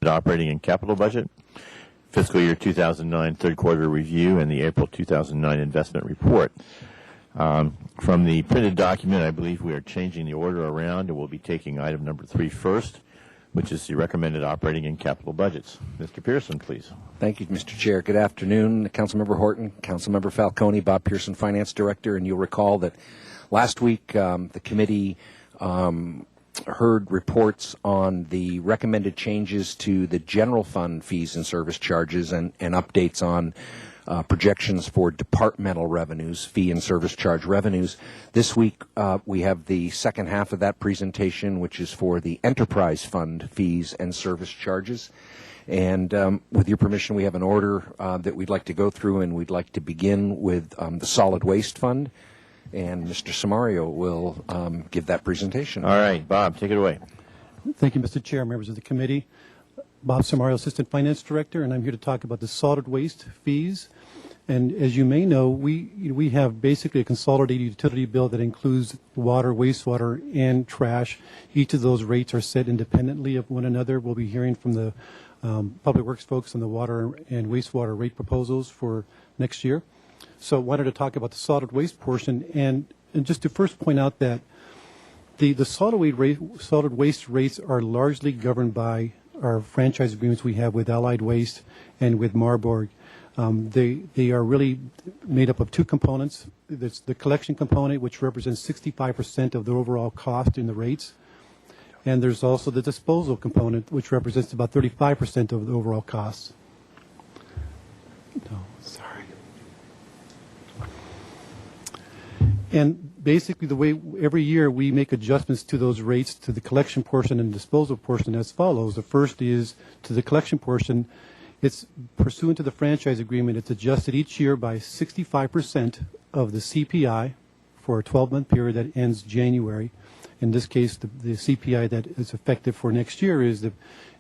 operating and capital budget, fiscal year 2009 third quarter review, and the April 2009 investment report. From the printed document, I believe we are changing the order around, and we'll be taking item number 3 first, which is the recommended operating and capital budgets. Mr. Pearson, please. Thank you, Mr. Chair. Good afternoon, Councilmember Horton, Councilmember Falcone, Bob Pearson, Finance Director. And you'll recall that last week the committee heard reports on the recommended changes to the general fund fees and service charges and updates on projections for departmental revenues, fee and service charge revenues. This week we have the second half of that presentation, which is for the enterprise fund fees and service charges. And with your permission, we have an order that we'd like to go through, and we'd like to begin with the solid waste fund. And Mr. Samario will give that presentation. All right, Bob, take it away. Thank you, Mr. Chair, members of the committee. Bob Samario, Assistant Finance Director, and I'm here to talk about the solid waste fees. And as you may know, we have basically a consolidated utility bill that includes water, wastewater, and trash. Each of those rates are set independently of one another. We'll be hearing from the Public Works folks on the water and wastewater rate proposals for next year. So I wanted to talk about the solid waste portion, and just to first point out that the solid waste rates are largely governed by our franchise agreements we have with Allied Waste and with Marburg. They are really made up of two components. There's the collection component, which represents 65% of the overall cost in the rates. And there's also the disposal component, which represents about 35% of the overall costs. No, sorry. And basically the way every year we make adjustments to those rates to the collection portion and disposal portion as follows. The first is to the collection portion. It's pursuant to the franchise agreement. It's adjusted each year by 65% of the CPI for a 12-month period that ends January. In this case, the CPI that is effective for next year is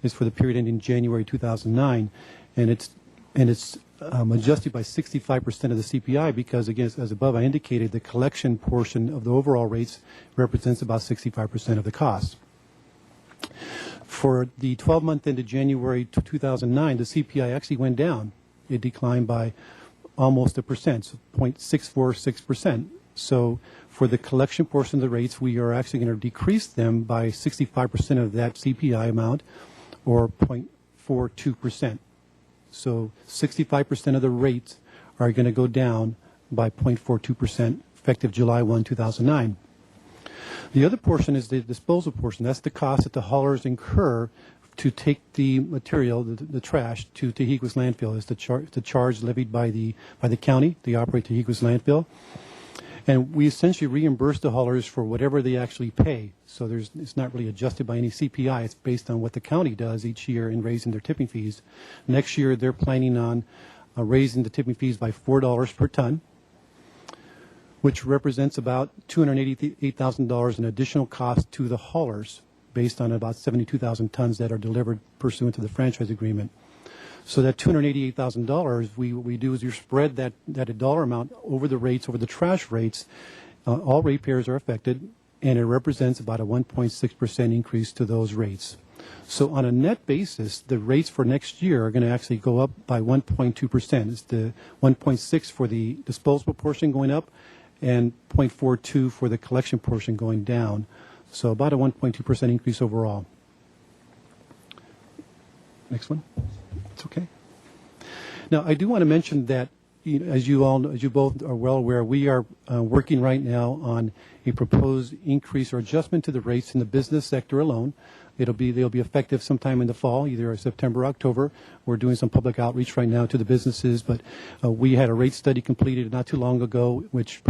for the period ending January 2009, and it's adjusted by 65% of the CPI because, again, as above I indicated, the collection portion of the overall rates represents about 65% of the cost. For the 12-month ended January 2009, the CPI actually went down. It declined by almost 1%, so 0.646%. So for the collection portion of the rates, we are actually going to decrease them by 65% of that CPI amount, or 0.42%. So 65% of the rates are going to go down by 0.42% effective July 1, 2009. The other portion is the disposal portion. That's the cost that the haulers incur to take the material, the trash, to Tejiqua's landfill. It's the charge levied by the county. They operate Tejiqua's landfill. And we essentially reimburse the haulers for whatever they actually pay. So it's not really adjusted by any CPI. It's based on what the county does each year in raising their tipping fees. Next year, they're planning on raising the tipping fees by $4 per ton, which represents about $288,000 in additional cost to the haulers based on about 72,000 tons that are delivered pursuant to the franchise agreement. So that $288,000, we do is you spread that dollar amount over the rates, over the trash rates. All ratepayers are affected, and it represents about a 1.6% increase to those rates. So on a net basis, the rates for next year are going to actually go up by 1.2%. It's the 1.6 for the disposable portion going up, and 0.42 for the collection portion going down. So about a 1.2% increase overall. Next one. It's okay. Now, I do want to mention that, as you both are well aware, we are working right now on a proposed increase or adjustment to the rates in the business sector alone. They'll be effective sometime in the fall, either September or October. We're doing some public outreach right now to the businesses, but we had a rate study completed not too long ago, which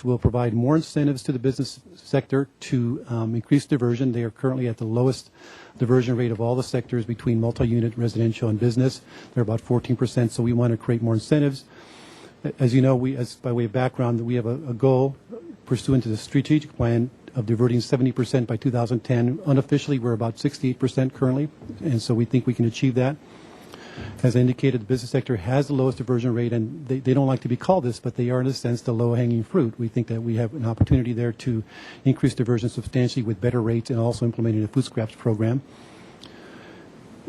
will provide more incentives to the business sector to increase diversion. They are currently at the lowest diversion rate of all the sectors between multi-unit, residential, and business. They're about 14%, so we want to create more incentives. As you know, by way of background, we have a goal pursuant to the strategic plan of diverting 70% by 2010. Unofficially, we're about 68% currently, and so we think we can achieve that. As I indicated, the business sector has the lowest diversion rate, and they don't like to be called this, but they are, in a sense, the low-hanging fruit. We think that we have an opportunity there to increase diversion substantially with better rates and also implementing a food scraps program.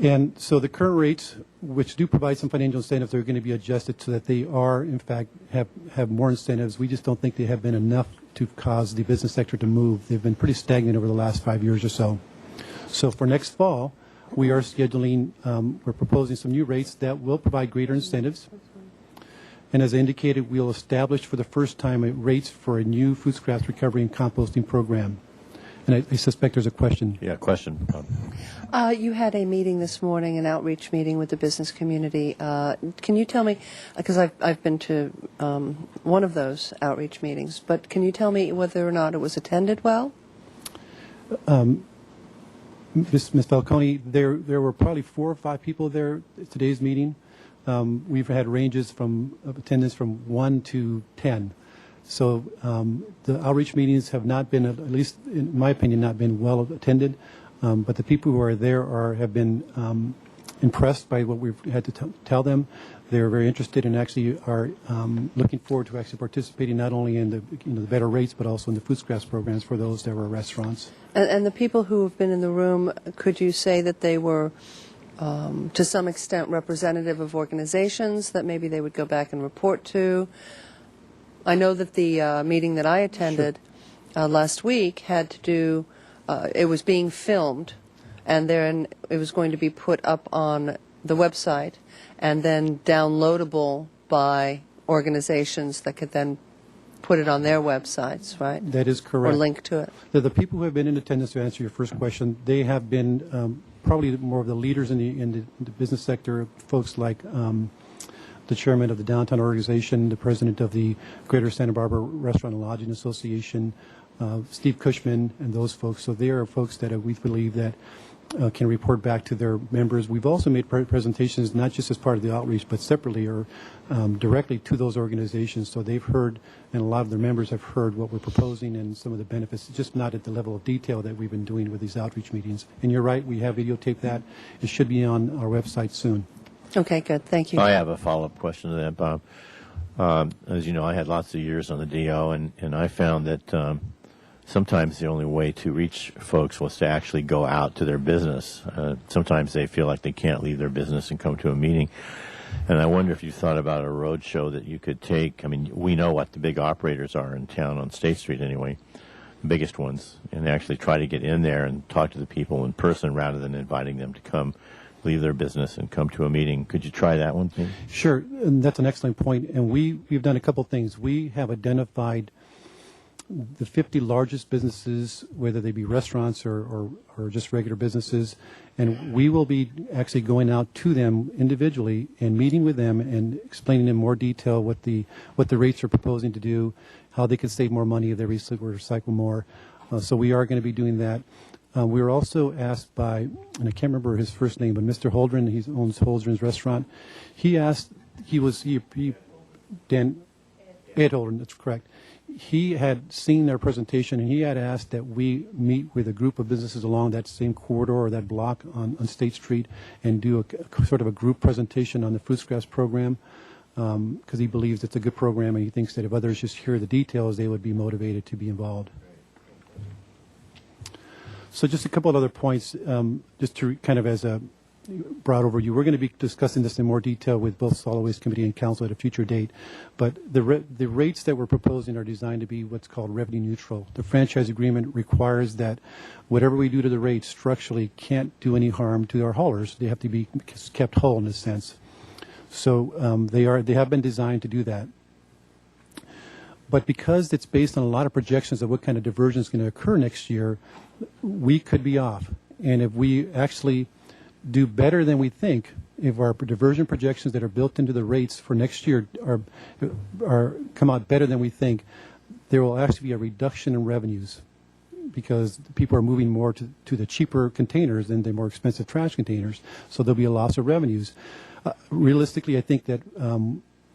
And so the current rates, which do provide some financial incentives, are going to be adjusted so that they are, in fact, have more incentives. We just don't think they have been enough to cause the business sector to move. They've been pretty stagnant over the last 5 years or so. So for next fall, we are scheduling, we're proposing some new rates that will provide greater incentives. And as I indicated, we'll establish for the first time rates for a new food scraps recovery and composting program. And I suspect there's a question. Yeah, question. You had a meeting this morning, an outreach meeting with the business community. Can you tell me, because I've been to one of those outreach meetings, but can you tell me whether or not it was attended well? Ms. Falcone, there were probably 4 or 5 people there at today's meeting. We've had ranges of attendance from 1 to 10. So the outreach meetings have not been, at least in my opinion, not been well attended. But the people who are there have been impressed by what we've had to tell them. They're very interested and actually are looking forward to actually participating not only in the better rates, but also in the food scraps programs for those that were restaurants. And the people who have been in the room, could you say that they were, to some extent, representative of organizations that maybe they would go back and report to? I know that the meeting that I attended last week had to do, it was being filmed, and then it was going to be put up on the website and then downloadable by organizations that could then put it on their websites, right? That is correct. Or link to it. The people who have been in attendance, to answer your first question, they have been probably more of the leaders in the business sector, folks like the chairman of the downtown organization, the president of the Greater Santa Barbara Restaurant and Lodging Association, Steve Cushman, and those folks. So they are folks that we believe that can report back to their members. We've also made presentations, not just as part of the outreach, but separately or directly to those organizations. So they've heard, and a lot of their members have heard what we're proposing and some of the benefits, just not at the level of detail that we've been doing with these outreach meetings. And you're right, we have videotaped that. It should be on our website soon. Okay, good. Thank you. I have a follow-up question to that, Bob. As you know, I had lots of years on the DO, and I found that sometimes the only way to reach folks was to actually go out to their business. Sometimes they feel like they can't leave their business and come to a meeting. And I wonder if you thought about a road show that you could take. I mean, we know what the big operators are in town on State Street anyway, the biggest ones, and actually try to get in there and talk to the people in person rather than inviting them to come leave their business and come to a meeting. Could you try that one, please? Sure, and that's an excellent point. And we've done a couple things. We have identified the 50 largest businesses, whether they be restaurants or just regular businesses, and we will be actually going out to them individually and meeting with them and explaining in more detail what the rates are proposing to do, how they can save more money if they recycle more. So we are going to be doing that. We were also asked by, and I can't remember his first name, but Mr. Holdren, he owns Holdren's Restaurant. He asked, Ed Holdren, that's correct. He had seen their presentation, and he had asked that we meet with a group of businesses along that same corridor or that block on State Street and do a sort of a group presentation on the food scraps program because he believes it's a good program, and he thinks that if others just hear the details, they would be motivated to be involved. So just a couple of other points, just to kind of as a broad overview. We're going to be discussing this in more detail with both Solid Waste Committee and Council at a future date. But the rates that we're proposing are designed to be what's called revenue neutral. The franchise agreement requires that whatever we do to the rates structurally can't do any harm to our haulers. They have to be kept whole in a sense. So they have been designed to do that. But because it's based on a lot of projections of what kind of diversion is going to occur next year, we could be off. And if we actually do better than we think, if our diversion projections that are built into the rates for next year come out better than we think, there will actually be a reduction in revenues because people are moving more to the cheaper containers than the more expensive trash containers. So there'll be a loss of revenues. Realistically, I think that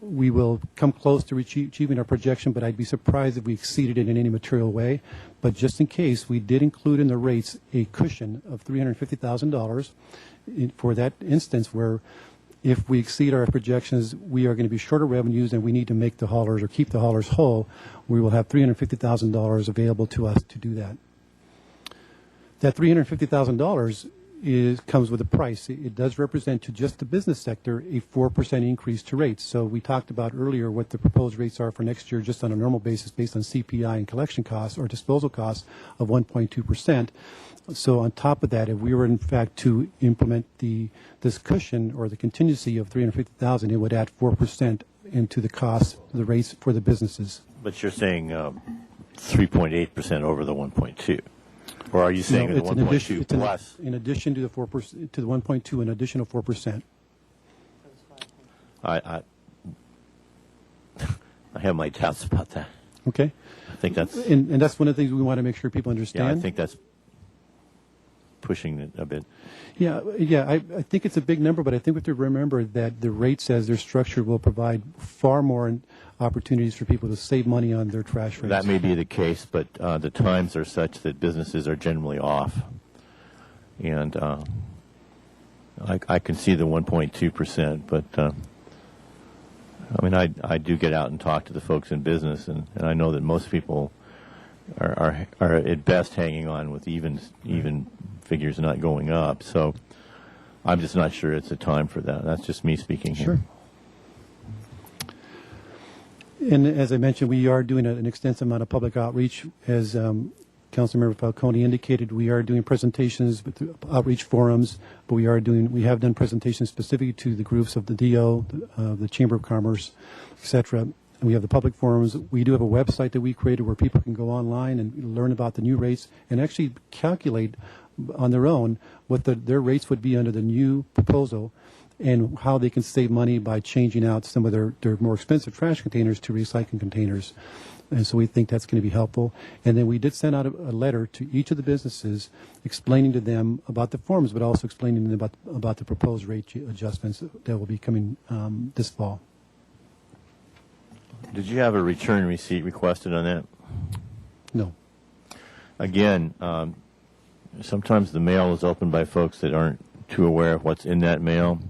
we will come close to achieving our projection, but I'd be surprised if we exceeded it in any material way. But just in case, we did include in the rates a cushion of $350,000 for that instance where if we exceed our projections, we are going to be short of revenues and we need to make the haulers or keep the haulers whole. We will have $350,000 available to us to do that. That $350,000 comes with a price. It does represent to just the business sector a 4% increase to rates. So we talked about earlier what the proposed rates are for next year just on a normal basis based on CPI and collection costs or disposal costs of 1.2%. So on top of that, if we were in fact to implement this cushion or the contingency of $350,000, it would add 4% into the cost, the rates for the businesses. But you're saying 3.8% over the 1.2. Or are you saying No, the it's an 1.2 addition- it's an- plus? in addition to the 4%, to the 1.2, an additional 4%. I have my doubts about that. Okay, I think that's and that's one of the things we want to make sure people understand. yeah. I think that's pushing it a bit. Yeah, I think it's a big number, but I think we have to remember that the rates as they're structured will provide far more opportunities for people to save money on their trash rates. That may be the case, but the times are such that businesses are generally off, and I can see the 1.2%, but I mean, I do get out and talk to the folks in business, and I know that most people are at best hanging on with even figures not going up. So I'm just not sure it's a time for that. That's just me speaking here. Sure. And as I mentioned, we are doing an extensive amount of public outreach. As Councilmember Falcone indicated, we are doing presentations with outreach forums, but we have done presentations specific to the groups of the DO, the Chamber of Commerce, etc. And we have the public forums. We do have a website that we created where people can go online and learn about the new rates and actually calculate on their own what their rates would be under the new proposal and how they can save money by changing out some of their more expensive trash containers to recycling containers. And so we think that's going to be helpful. And then we did send out a letter to each of the businesses explaining to them about the forms, but also explaining to them about the proposed rate adjustments that will be coming this fall. Did you have a return receipt requested on that? No. Again, sometimes the mail is opened by folks that aren't too aware of what's in that mail.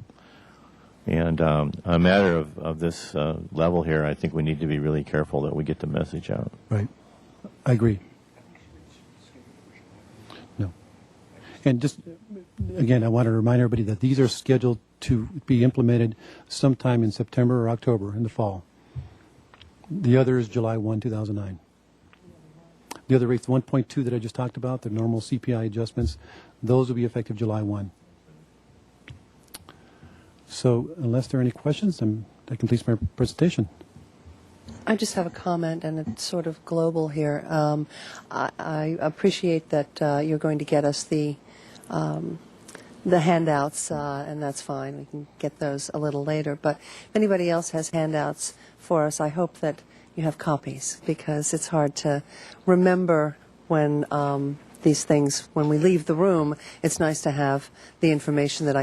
And a matter of this level here, I think we need to be really careful that we get the message out. Right. I agree. No. And just, again, I want to remind everybody that these are scheduled to be implemented sometime in September or October in the fall. The other is July 1, 2009. The other rates, 1.2 that I just talked about, the normal CPI adjustments, those will be effective July 1. So unless there are any questions, that completes my presentation. I just have a comment, and it's sort of global here. I appreciate that you're going to get us the handouts, and that's fine. We can get those a little later. But if anybody else has handouts for us, I hope that you have copies, because it's hard to remember when these things, when we leave the room. It's nice to have the information that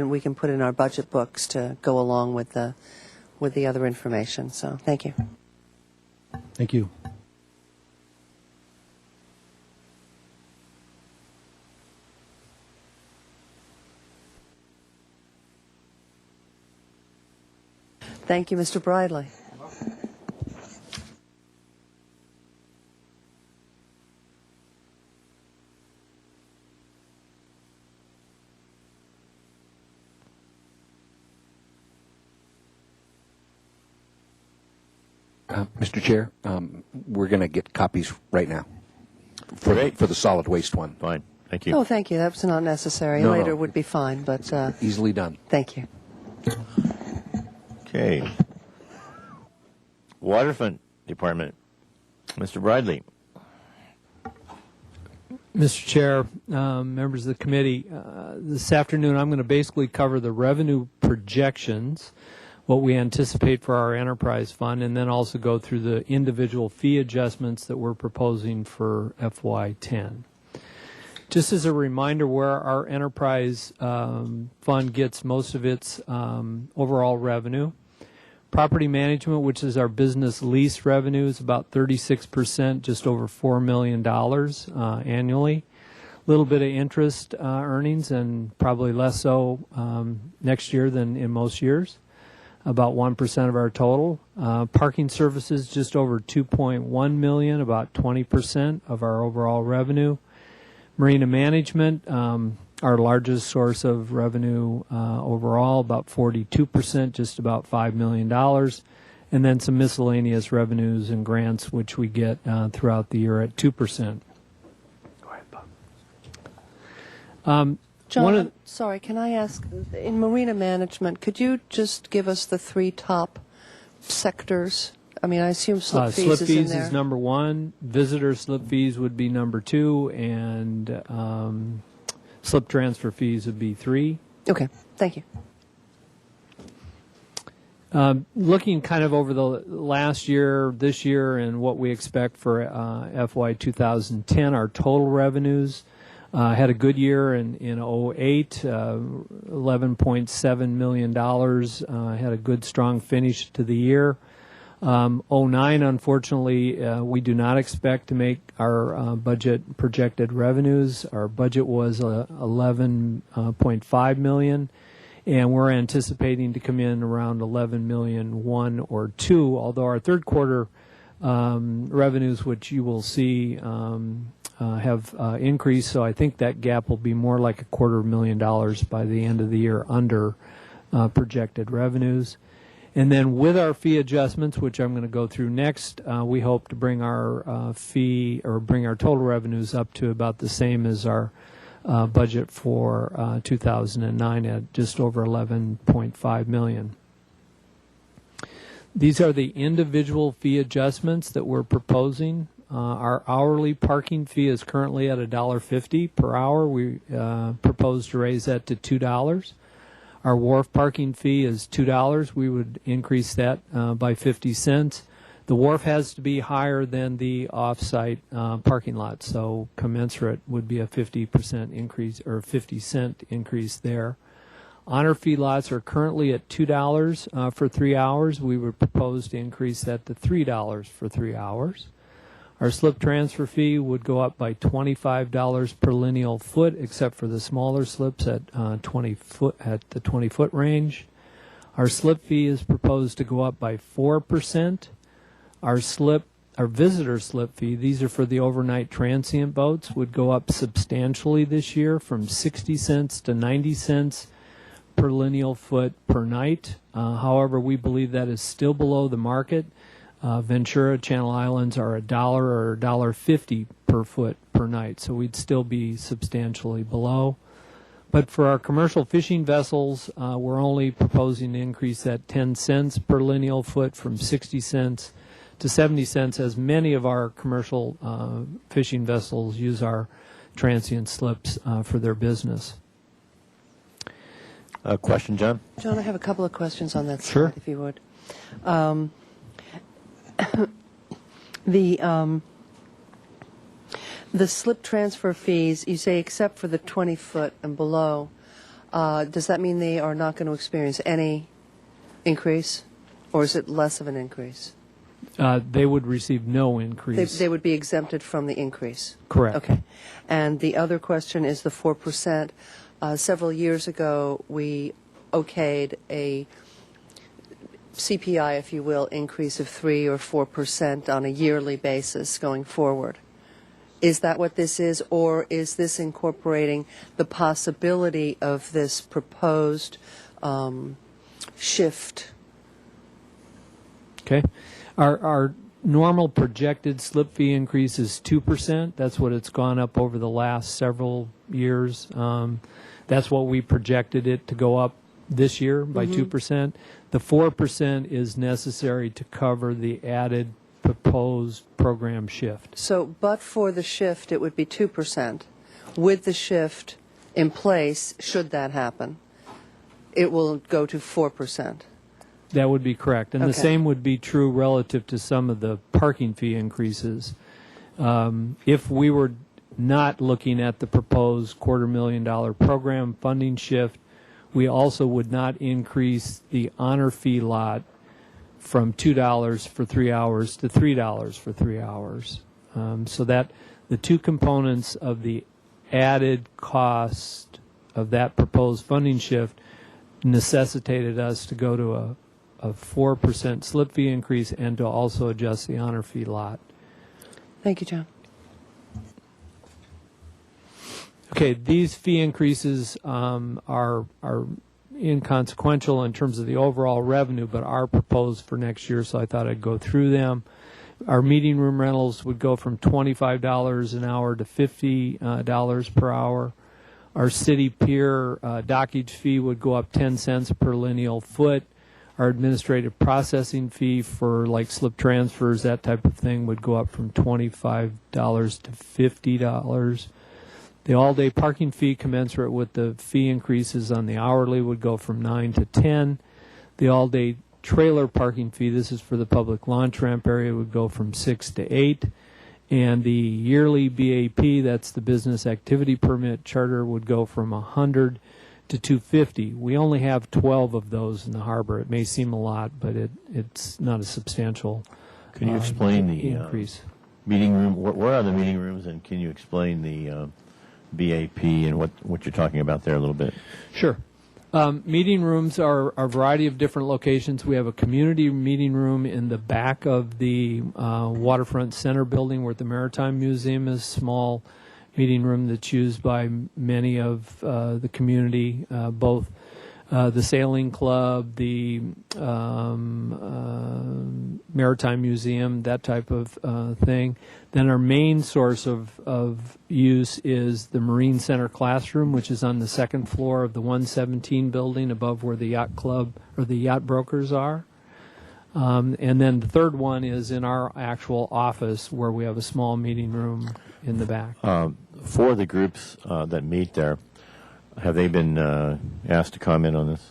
we can put in our budget books to go along with the other information. So thank you. Thank you. Thank you, Mr. Bridley. Mr. Chair, we're going to get copies right now for the solid waste one. Fine. Thank you. Oh, thank you. That's not necessary. No, Later no. would be fine, but Easily done. thank you. Okay. Waterfront Department. Mr. Bridley. Mr. Chair, members of the committee, this afternoon I'm going to basically cover the revenue projections, what we anticipate for our enterprise fund, and then also go through the individual fee adjustments that we're proposing for FY10. Just as a reminder where our enterprise fund gets most of its overall revenue. Property management, which is our business lease revenue, is about 36%, just over $4 million annually. A little bit of interest earnings, and probably less so next year than in most years. About 1% of our total. Parking services, just over $2.1 million, about 20% of our overall revenue. Marina management, our largest source of revenue overall, about 42%, just about $5 million. And then some miscellaneous revenues and grants, which we get throughout the year at 2%. Go ahead, Bob. John, sorry, can I ask, in marina management, could you just give us the 3 top sectors? I mean, I assume slip fees Slip is in fees there. is number 1. Visitor slip fees would be number 2, and slip transfer fees would be 3. Okay, thank you. Looking kind of over the last year, this year, and what we expect for FY 2010, our total revenues had a good year in 08, $11.7 million. Had a good, strong finish to the year. 09, unfortunately, we do not expect to make our budget projected revenues. Our budget was $11.5 million. And we're anticipating to come in around 11 million, 1 or 2, although our third quarter revenues, which you will see, have increased. So I think that gap will be more like $250,000 by the end of the year under projected revenues. And then with our fee adjustments, which I'm going to go through next, we hope to bring our bring our total revenues up to about the same as our budget for 2009 at just over 11.5 million. These are the individual fee adjustments that we're proposing. Our hourly parking fee is currently at $1.50 per hour. We propose to raise that to $2. Our wharf parking fee is $2. We would increase that by 50 cents. The wharf has to be higher than the off-site parking lot, so commensurate would be a 50% increase or 50 cent increase there. Honor fee lots are currently at $2 for 3 hours. We would propose to increase that to $3 for 3 hours. Our slip transfer fee would go up by $25 per lineal foot, except for the smaller slips at 20 foot at the 20-foot range. Our slip fee is proposed to go up by 4%. Our visitor slip fee, these are for the overnight transient boats, would go up substantially this year from 60 cents to 90 cents per lineal foot per night. However, we believe that is still below the market. Ventura, Channel Islands are $1 or $1.50 per foot per night, so we'd still be substantially below. But for our commercial fishing vessels, we're only proposing to increase that 10 cents per lineal foot from 60 cents to 70 cents, as many of our commercial fishing vessels use our transient slips for their business. Question, John? John, I have a couple of questions on that Sure. slide, if you would. The slip transfer fees, you say except for the 20-foot and below, does that mean they are not going to experience any increase, or is it less of an increase? They would receive no increase. They would be exempted from the increase? Correct. Okay. And the other question is the 4%. Several years ago, we okayed a CPI, if you will, increase of 3 or 4% on a yearly basis going forward. Is that what this is, or is this incorporating the possibility of this proposed shift? Okay. Our normal projected slip fee increase is 2%. That's what it's gone up over the last several years. That's what we projected it to go up this year by 2%. The 4% is necessary to cover the added proposed program shift. So, but for the shift, it would be 2%. With the shift in place, should that happen, it will go to 4%. That would be correct. And the Okay. same would be true relative to some of the parking fee increases. If we were not looking at the proposed $250,000 program funding shift, we also would not increase the honor fee lot from $2 for 3 hours to $3 for 3 hours. So that the two components of the added cost of that proposed funding shift necessitated us to go to a 4% slip fee increase and to also adjust the honor fee lot. Thank you, John. Okay, these fee increases are inconsequential in terms of the overall revenue, but are proposed for next year, so I thought I'd go through them. Our meeting room rentals would go from $25 an hour to $50 per hour. Our city pier dockage fee would go up 10 cents per lineal foot. Our administrative processing fee for like slip transfers, that type of thing, would go up from $25 to $50. The all-day parking fee commensurate with the fee increases on the hourly would go from 9 to 10. The all-day trailer parking fee, this is for the public launch ramp area, would go from 6 to 8. And the yearly BAP, that's the business activity permit charter, would go from 100 to 250. We only have 12 of those in the harbor. It may seem a lot, but it's not a substantial Can you explain the increase. meeting room? Where are the meeting rooms, and can you explain the BAP and what you're talking about there a little bit? Sure. Meeting rooms are a variety of different locations. We have a community meeting room in the back of the Waterfront Center building where the Maritime Museum is, small meeting room that's used by many of the community, both the Sailing Club, the Maritime Museum, that type of thing. Then our main source of use is the Marine Center classroom, which is on the second floor of the 117 building above where the yacht club or the yacht brokers are. And then the third one is in our actual office where we have a small meeting room in the back. For the groups that meet there, have they been asked to comment on this?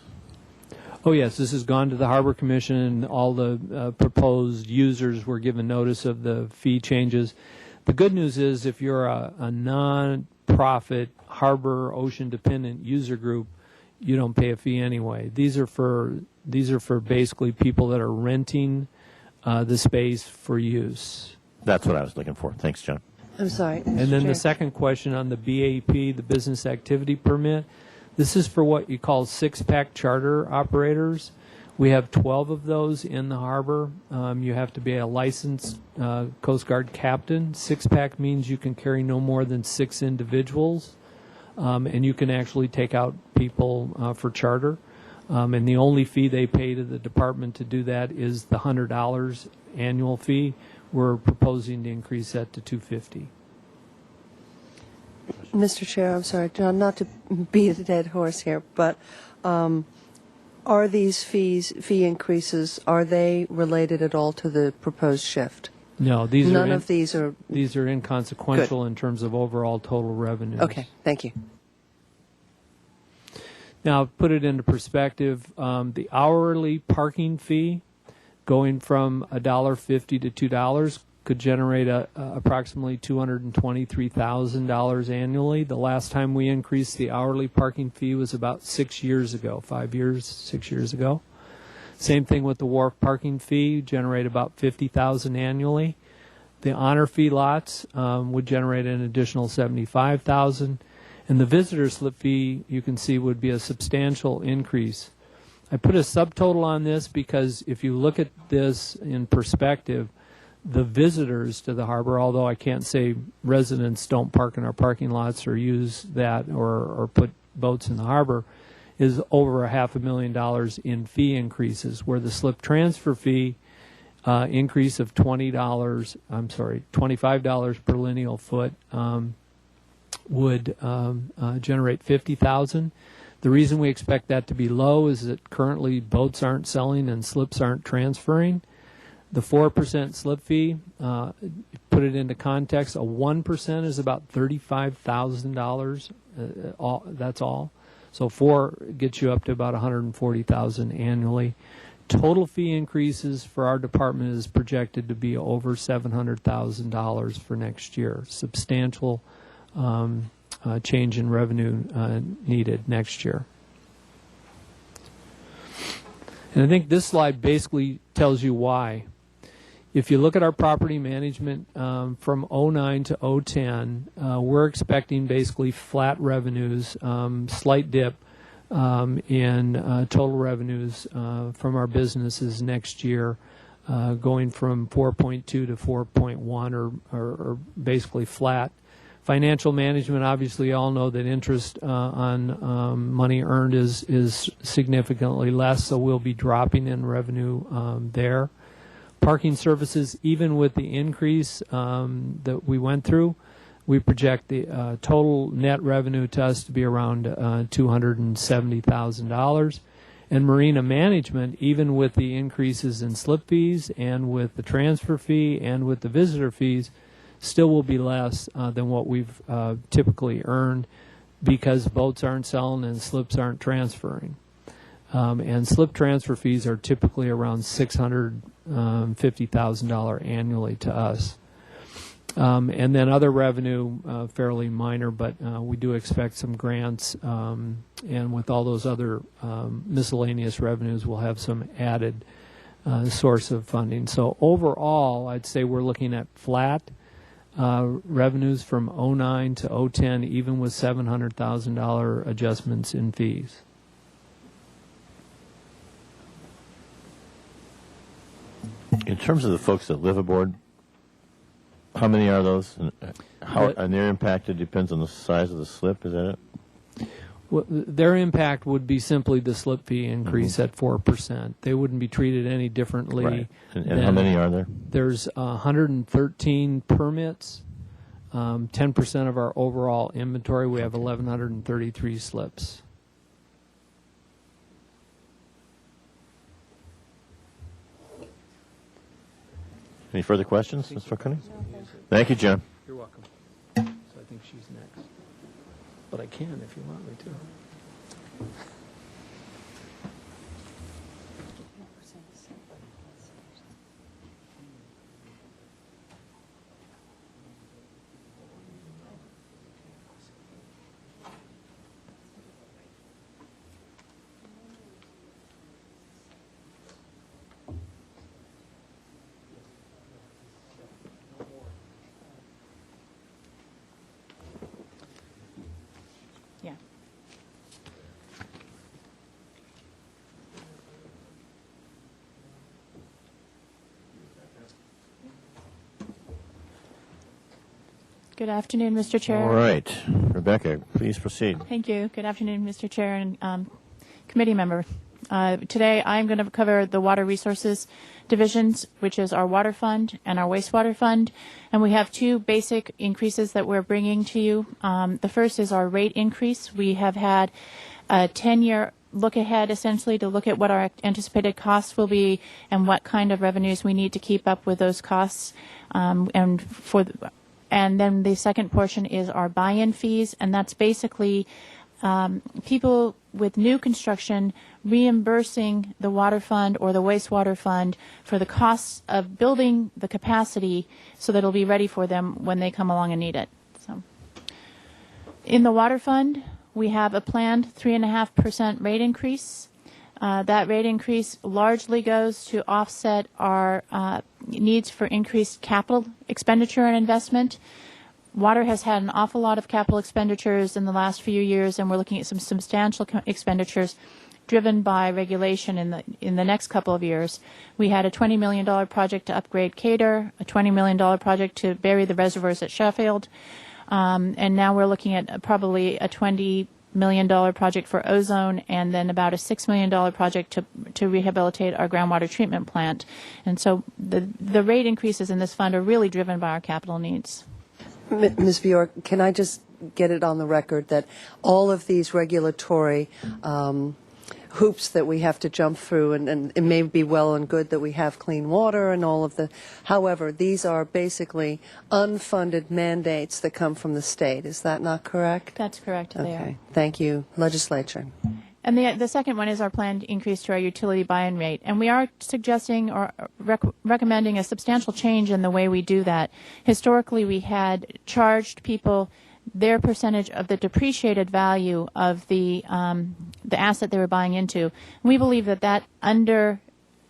Oh, yes, this has gone to the Harbor Commission, and all the proposed users were given notice of the fee changes. The good news is if you're a non-profit harbor ocean dependent user group, you don't pay a fee anyway. These are for basically people that are renting the space for use. That's what I was looking for. Thanks, John. I'm sorry. And then the second question on the BAP, the business activity permit, this is for what you call six-pack charter operators. We have 12 of those in the harbor. You have to be a licensed Coast Guard captain. Six-pack means you can carry no more than 6 individuals, and you can actually take out people for charter. And the only fee they pay to the department to do that is the $100 annual fee. We're proposing to increase that to $250. Mr. Chair, I'm sorry, John, not to beat a dead horse here, but are these fee increases, are they related at all to the proposed shift? No, these None of these are. These are inconsequential in terms of overall total revenues. Okay, thank you. Now, put it into perspective, the hourly parking fee going from $1.50 to $2 could generate approximately $223,000 annually. The last time we increased the hourly parking fee was about 6 years ago, 6 years ago. Same thing with the wharf parking fee, generate about $50,000 annually. The honor fee lots would generate an additional $75,000. And the visitor slip fee, you can see, would be a substantial increase. I put a subtotal on this because if you look at this in perspective, the visitors to the harbor, although I can't say residents don't park in our parking lots or use that or put boats in the harbor, is over $500,000 in fee increases, where the slip transfer fee increase of $25 per lineal foot would generate $50,000. The reason we expect that to be low is that currently boats aren't selling and slips aren't transferring. The 4% slip fee, put it into context, a 1% is about $35,000. That's all. So 4 gets you up to about $140,000 annually. Total fee increases for our department is projected to be over $700,000 for next year. Substantial change in revenue needed next year. And I think this slide basically tells you why. If you look at our property management from 09 to 010, we're expecting basically flat revenues, slight dip in total revenues from our businesses next year, going from 4.2 to 4.1 or basically flat Financial management, obviously, all know that interest on money earned is significantly less, so we'll be dropping in revenue there. Parking services, even with the increase that we went through, we project the total net revenue to us to be around $270,000. And marina management, even with the increases in slip fees and with the transfer fee and with the visitor fees, still will be less than what we've typically earned because boats aren't selling and slips aren't transferring. And slip transfer fees are typically around $650,000 annually to us. And then other revenue, fairly minor, but we do expect some grants, and with all those other miscellaneous revenues, we'll have some added source of funding. So overall, I'd say we're looking at flat revenues from 09 to 010, even with $700,000 adjustments in fees. In terms of the folks that live aboard, how many are those? And and their impact, it depends on the size of the slip, is that it? Well, their impact would be simply the slip fee increase at 4%. They wouldn't be treated any differently. Right. And how many are there? There's 113 permits, 10% of our overall inventory. We have 1,133 slips. Any further questions, Ms. Falcone? Thank you, John. You're welcome. So I think she's next. But I can if you want me to. Yeah. Good afternoon, Mr. Chair. All right. Rebecca, please proceed. Thank you. Good afternoon, Mr. Chair and committee member. Today I'm going to cover the Water Resources Divisions, which is our water fund and our wastewater fund. And we have two basic increases that we're bringing to you. The first is our rate increase. We have had a 10-year look ahead, essentially, to look at what our anticipated costs will be and what kind of revenues we need to keep up with those costs. And then the second portion is our buy-in fees, and that's basically people with new construction reimbursing the water fund or the wastewater fund for the costs of building the capacity so that it'll be ready for them when they come along and need it. So, in the water fund, we have a planned 3.5% rate increase. That rate increase largely goes to offset our needs for increased capital expenditure and investment. Water has had an awful lot of capital expenditures in the last few years, and we're looking at some substantial expenditures driven by regulation in the next couple of years. We had a $20 million project to upgrade Cater, a $20 million project to bury the reservoirs at Sheffield, and now we're looking at probably a $20 million project for ozone, and then about a $6 million project to rehabilitate our groundwater treatment plant. And so the rate increases in this fund are really driven by our capital needs. Ms. Bjork, can I just get it on the record that all of these regulatory hoops that we have to jump through, and it may be well and good that we have clean water and all of the, however, these are basically unfunded mandates that come from the state. Is that not correct? That's correct. They are. Okay. Thank you, legislature. And the second one is our planned increase to our utility buy-in rate. And we are suggesting or recommending a substantial change in the way we do that. Historically, we had charged people their percentage of the depreciated value of the asset they were buying into. And we believe that under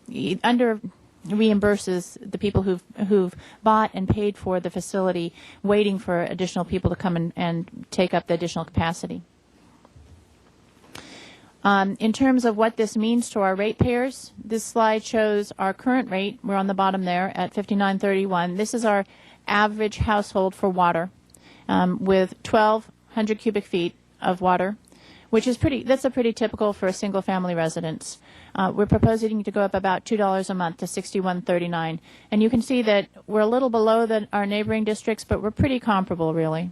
reimburses the people who've bought and paid for the facility, waiting for additional people to come and take up the additional capacity. In terms of what this means to our ratepayers, this slide shows our current rate. We're on the bottom there at $59.31. This is our average household for water. with 1,200 cubic feet of water, which is that's a pretty typical for a single family residence. We're proposing to go up about $2 a month to $61.39, and you can see that we're a little below our neighboring districts, but we're pretty comparable, really.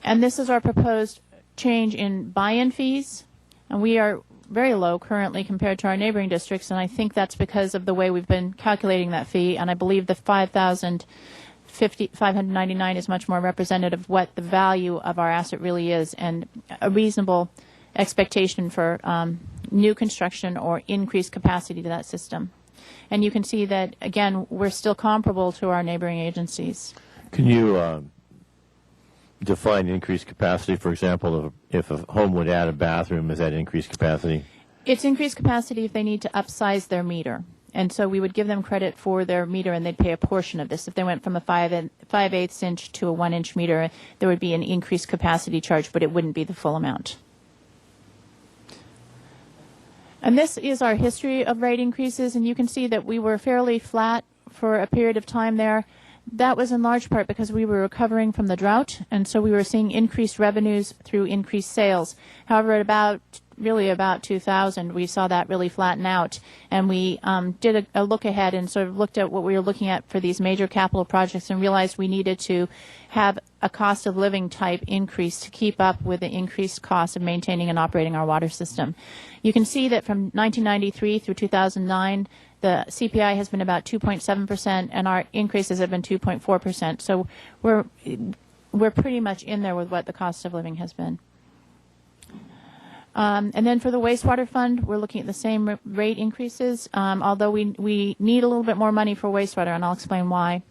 And this is our proposed change in buy-in fees, and we are very low currently compared to our neighboring districts, and I think that's because of the way we've been calculating that fee, and I believe the $5,599 is much more representative of what the value of our asset really is, and a reasonable expectation for new construction or increased capacity to that system. And you can see that, again, we're still comparable to our neighboring agencies. Can you define increased capacity? For example, if a home would add a bathroom, is that increased capacity? It's increased capacity if they need to upsize their meter. And so we would give them credit for their meter, and they'd pay a portion of this. If they went from a 5/8 inch to a 1 inch meter, there would be an increased capacity charge, but it wouldn't be the full amount. And this is our history of rate increases, and you can see that we were fairly flat for a period of time there. That was in large part because we were recovering from the drought, and so we were seeing increased revenues through increased sales. However, at about 2000, we saw that really flatten out, and we did a look ahead and sort of looked at what we were looking at for these major capital projects and realized we needed to have a cost of living type increase to keep up with the increased cost of maintaining and operating our water system. You can see that from 1993 through 2009, the CPI has been about 2.7%, and our increases have been 2.4%. So we're pretty much in there with what the cost of living has been. And then for the wastewater fund, we're looking at the same rate increases, although we need a little bit more money for wastewater, and I'll explain why.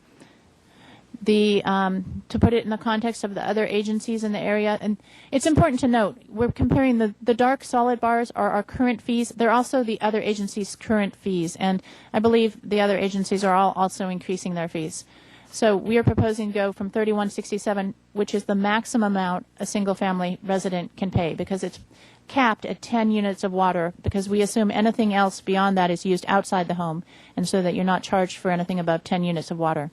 To put it in the context of the other agencies in the area, and it's important to note, we're comparing the dark solid bars are our current fees. They're also the other agencies' current fees, and I believe the other agencies are all also increasing their fees. So we are proposing to go from $31.67, which is the maximum amount a single-family resident can pay, because it's capped at 10 units of water, because we assume anything else beyond that is used outside the home, and so that you're not charged for anything above 10 units of water.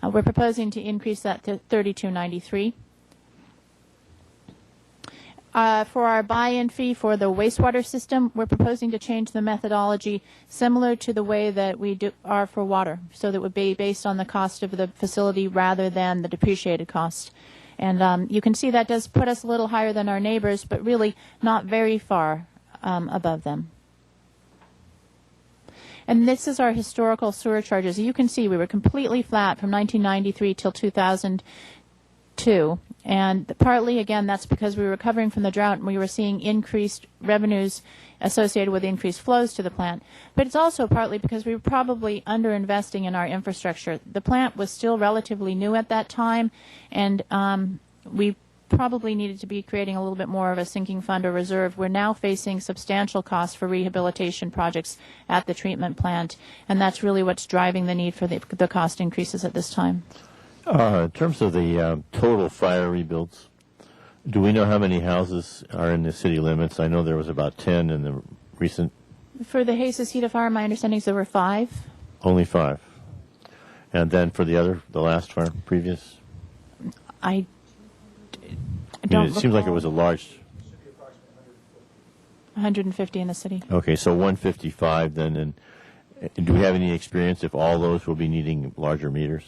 We're proposing to increase that to $32.93. For our buy-in fee for the wastewater system, we're proposing to change the methodology similar to the way that we are for water, so that it would be based on the cost of the facility rather than the depreciated cost. And you can see that does put us a little higher than our neighbors, but really not very far above them. And this is our historical sewer charges. You can see we were completely flat from 1993 till 2002. And partly, again, that's because we were recovering from the drought and we were seeing increased revenues associated with increased flows to the plant. But it's also partly because we were probably underinvesting in our infrastructure. The plant was still relatively new at that time, and we probably needed to be creating a little bit more of a sinking fund or reserve. We're now facing substantial costs for rehabilitation projects at the treatment plant, and that's really what's driving the need for the cost increases at this time. In terms of the total fire rebuilds, do we know how many houses are in the city limits? I know there was about 10 in the recent. For the Hasesita fire, my understanding is there were 5. Only 5. And then for the last fire, previous? I It don't seems like it was a large. 150 in the city. Okay, so 155 then. And do we have any experience if all those will be needing larger meters?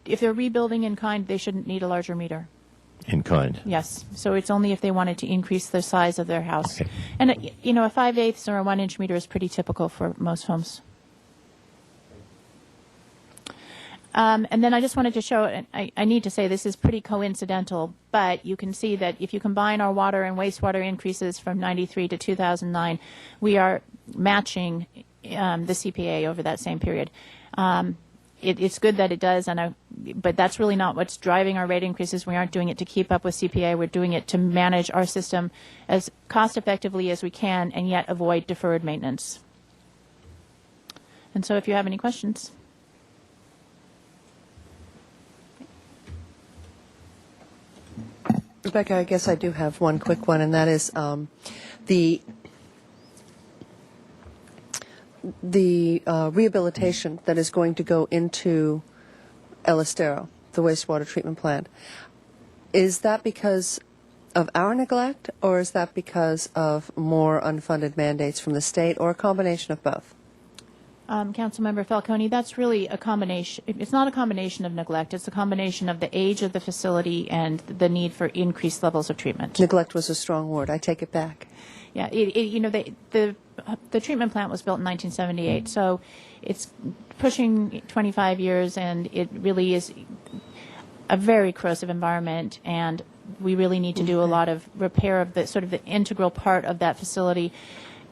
If they're rebuilding in kind, they shouldn't need a larger meter. In kind? Yes. So it's only if they wanted to increase the size of their house. Okay. And, a 5/8 or a 1 inch meter is pretty typical for most homes. And then I just wanted to show, and I need to say this is pretty coincidental, but you can see that if you combine our water and wastewater increases from 93 to 2009, we are matching the CPA over that same period. It's good that it does, but that's really not what's driving our rate increases. We aren't doing it to keep up with CPA. We're doing it to manage our system as cost effectively as we can and yet avoid deferred maintenance. And so if you have any questions. Rebecca, I guess I do have one quick one, and that is the rehabilitation that is going to go into El Estero. the wastewater treatment plant. Is that because of our neglect, or is that because of more unfunded mandates from the state, or a combination of both? Councilmember Falcone, that's really a combination. It's not a combination of neglect. It's a combination of the age of the facility and the need for increased levels of treatment. Neglect was a strong word. I take it back. Yeah, the treatment plant was built in 1978, so it's pushing 25 years, and it really is a very corrosive environment, and we really need to do a lot of repair of the sort of the integral part of that facility.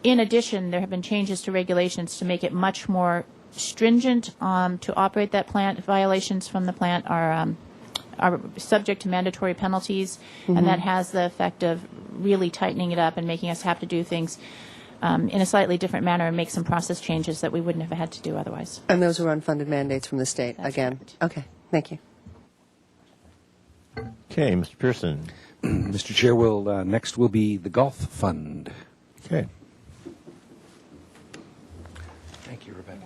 In addition, there have been changes to regulations to make it much more stringent to operate that plant. Violations from the plant are subject to mandatory penalties, and that has the effect of really tightening it up and making us have to do things in a slightly different manner and make some process changes that we wouldn't have had to do otherwise. And those are unfunded mandates from the state, That's again? correct. Okay, thank you. Okay, Mr. Pearson. Mr. Chair, next will be the Golf Fund. Okay. Thank you, Rebecca.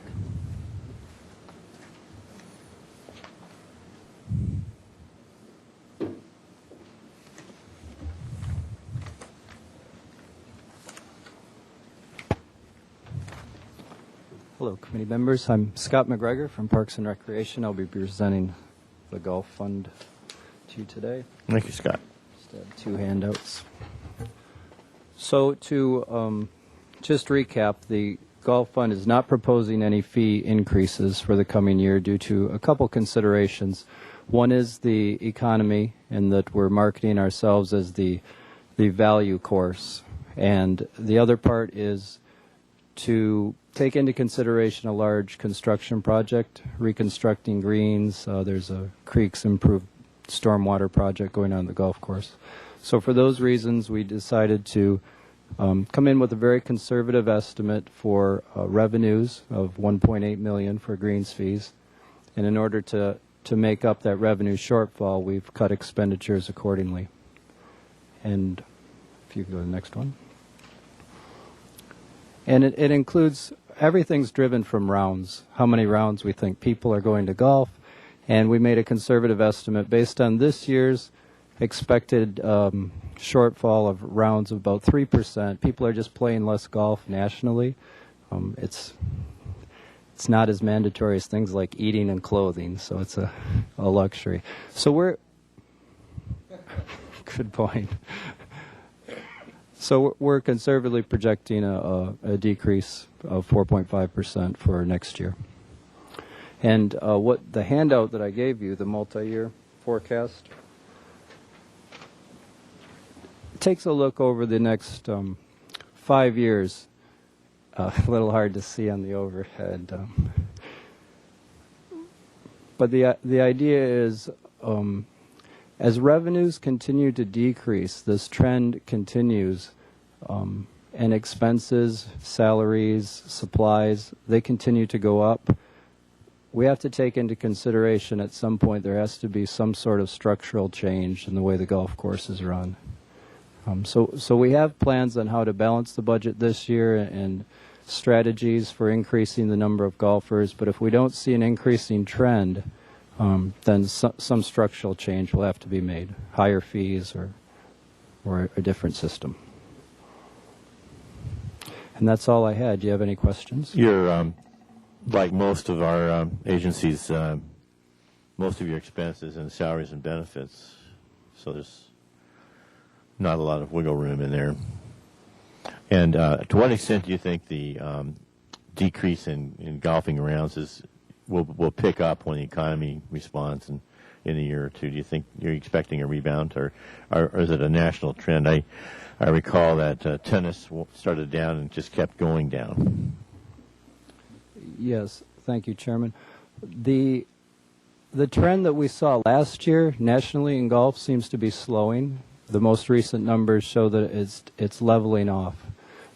Hello, committee members. I'm Scott McGregor from Parks and Recreation. I'll be presenting the Golf Fund to you today. Thank you, Scott. Just have 2 handouts. So to just recap, the Golf Fund is not proposing any fee increases for the coming year due to a couple considerations. One is the economy, in that we're marketing ourselves as the value course. And the other part is to take into consideration a large construction project, reconstructing greens. There's a creeks improved stormwater project going on the golf course. So for those reasons, we decided to come in with a very conservative estimate for revenues of $1.8 million for greens fees. And in order to make up that revenue shortfall, we've cut expenditures accordingly. And if you go to the next one. And it includes, everything's driven from rounds, how many rounds we think people are going to golf. And we made a conservative estimate based on this year's expected shortfall of rounds of about 3%. People are just playing less golf nationally. It's not as mandatory as things like eating and clothing, so it's a luxury. So we're good point. So we're conservatively projecting a decrease of 4.5% for next year. And what the handout that I gave you, the multi-year forecast, takes a look over the next 5 years. A little hard to see on the overhead. But the idea is, as revenues continue to decrease, this trend continues, and expenses, salaries, supplies, they continue to go up. We have to take into consideration at some point there has to be some sort of structural change in the way the golf course is run. So we have plans on how to balance the budget this year and strategies for increasing the number of golfers, but if we don't see an increasing trend, then some structural change will have to be made, higher fees or a different system. And that's all I had. Do you have any questions? You're, like most of our agencies, most of your expenses and salaries and benefits, so there's not a lot of wiggle room in there. And to what extent do you think the decrease in golfing rounds will pick up when the economy responds in a year or two? Do you think you're expecting a rebound, or is it a national trend? I recall that tennis started down and just kept going down. Yes, thank you, Chairman. The trend that we saw last year nationally in golf seems to be slowing. The most recent numbers show that it's leveling off.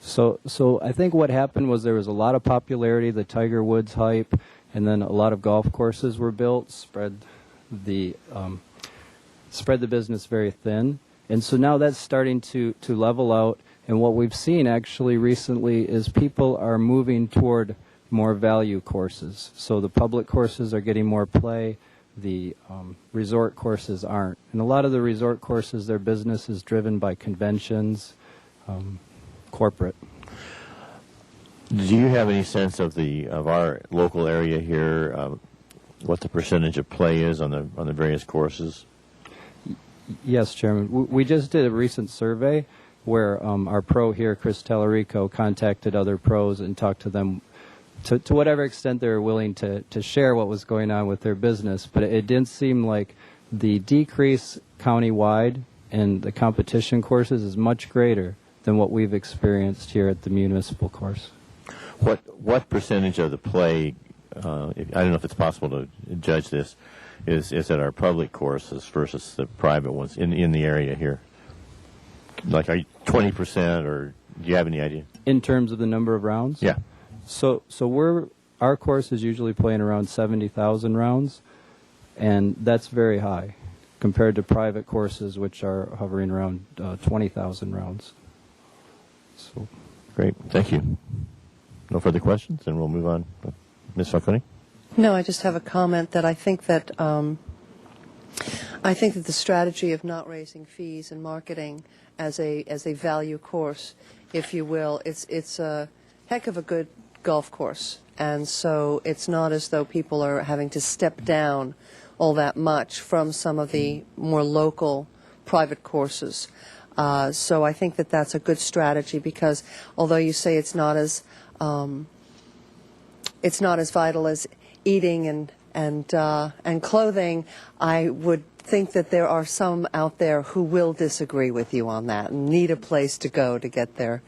So I think what happened was there was a lot of popularity, the Tiger Woods hype, and then a lot of golf courses were built, spread the business very thin. And so now that's starting to level out. And what we've seen actually recently is people are moving toward more value courses. So the public courses are getting more play. the resort courses aren't. And a lot of the resort courses, their business is driven by conventions, corporate. Do you have any sense of our local area here, what the percentage of play is on the various courses? Yes, Chairman. We just did a recent survey where our pro here, Chris Tellerico, contacted other pros and talked to them to whatever extent they were willing to share what was going on with their business. But it didn't seem like the decrease countywide in the competition courses is much greater than what we've experienced here at the municipal course. What percentage of the play, I don't know if it's possible to judge this, is at our public courses versus the private ones in the area here? Like, are you 20%, or do you have any idea? In terms of the number of rounds? Yeah. So our course is usually playing around 70,000 rounds, and that's very high compared to private courses, which are hovering around 20,000 rounds. So, Great. Thank you. No further questions, and we'll move on. Ms. Falcone? No, I just have a comment that I think that the strategy of not raising fees and marketing as a value course, if you will, it's a heck of a good golf course, and so it's not as though people are having to step down all that much from some of the more local private courses. So I think that that's a good strategy, because although you say it's not as vital as eating and clothing, I would think that there are some out there who will disagree with you on that and need a place to go to get their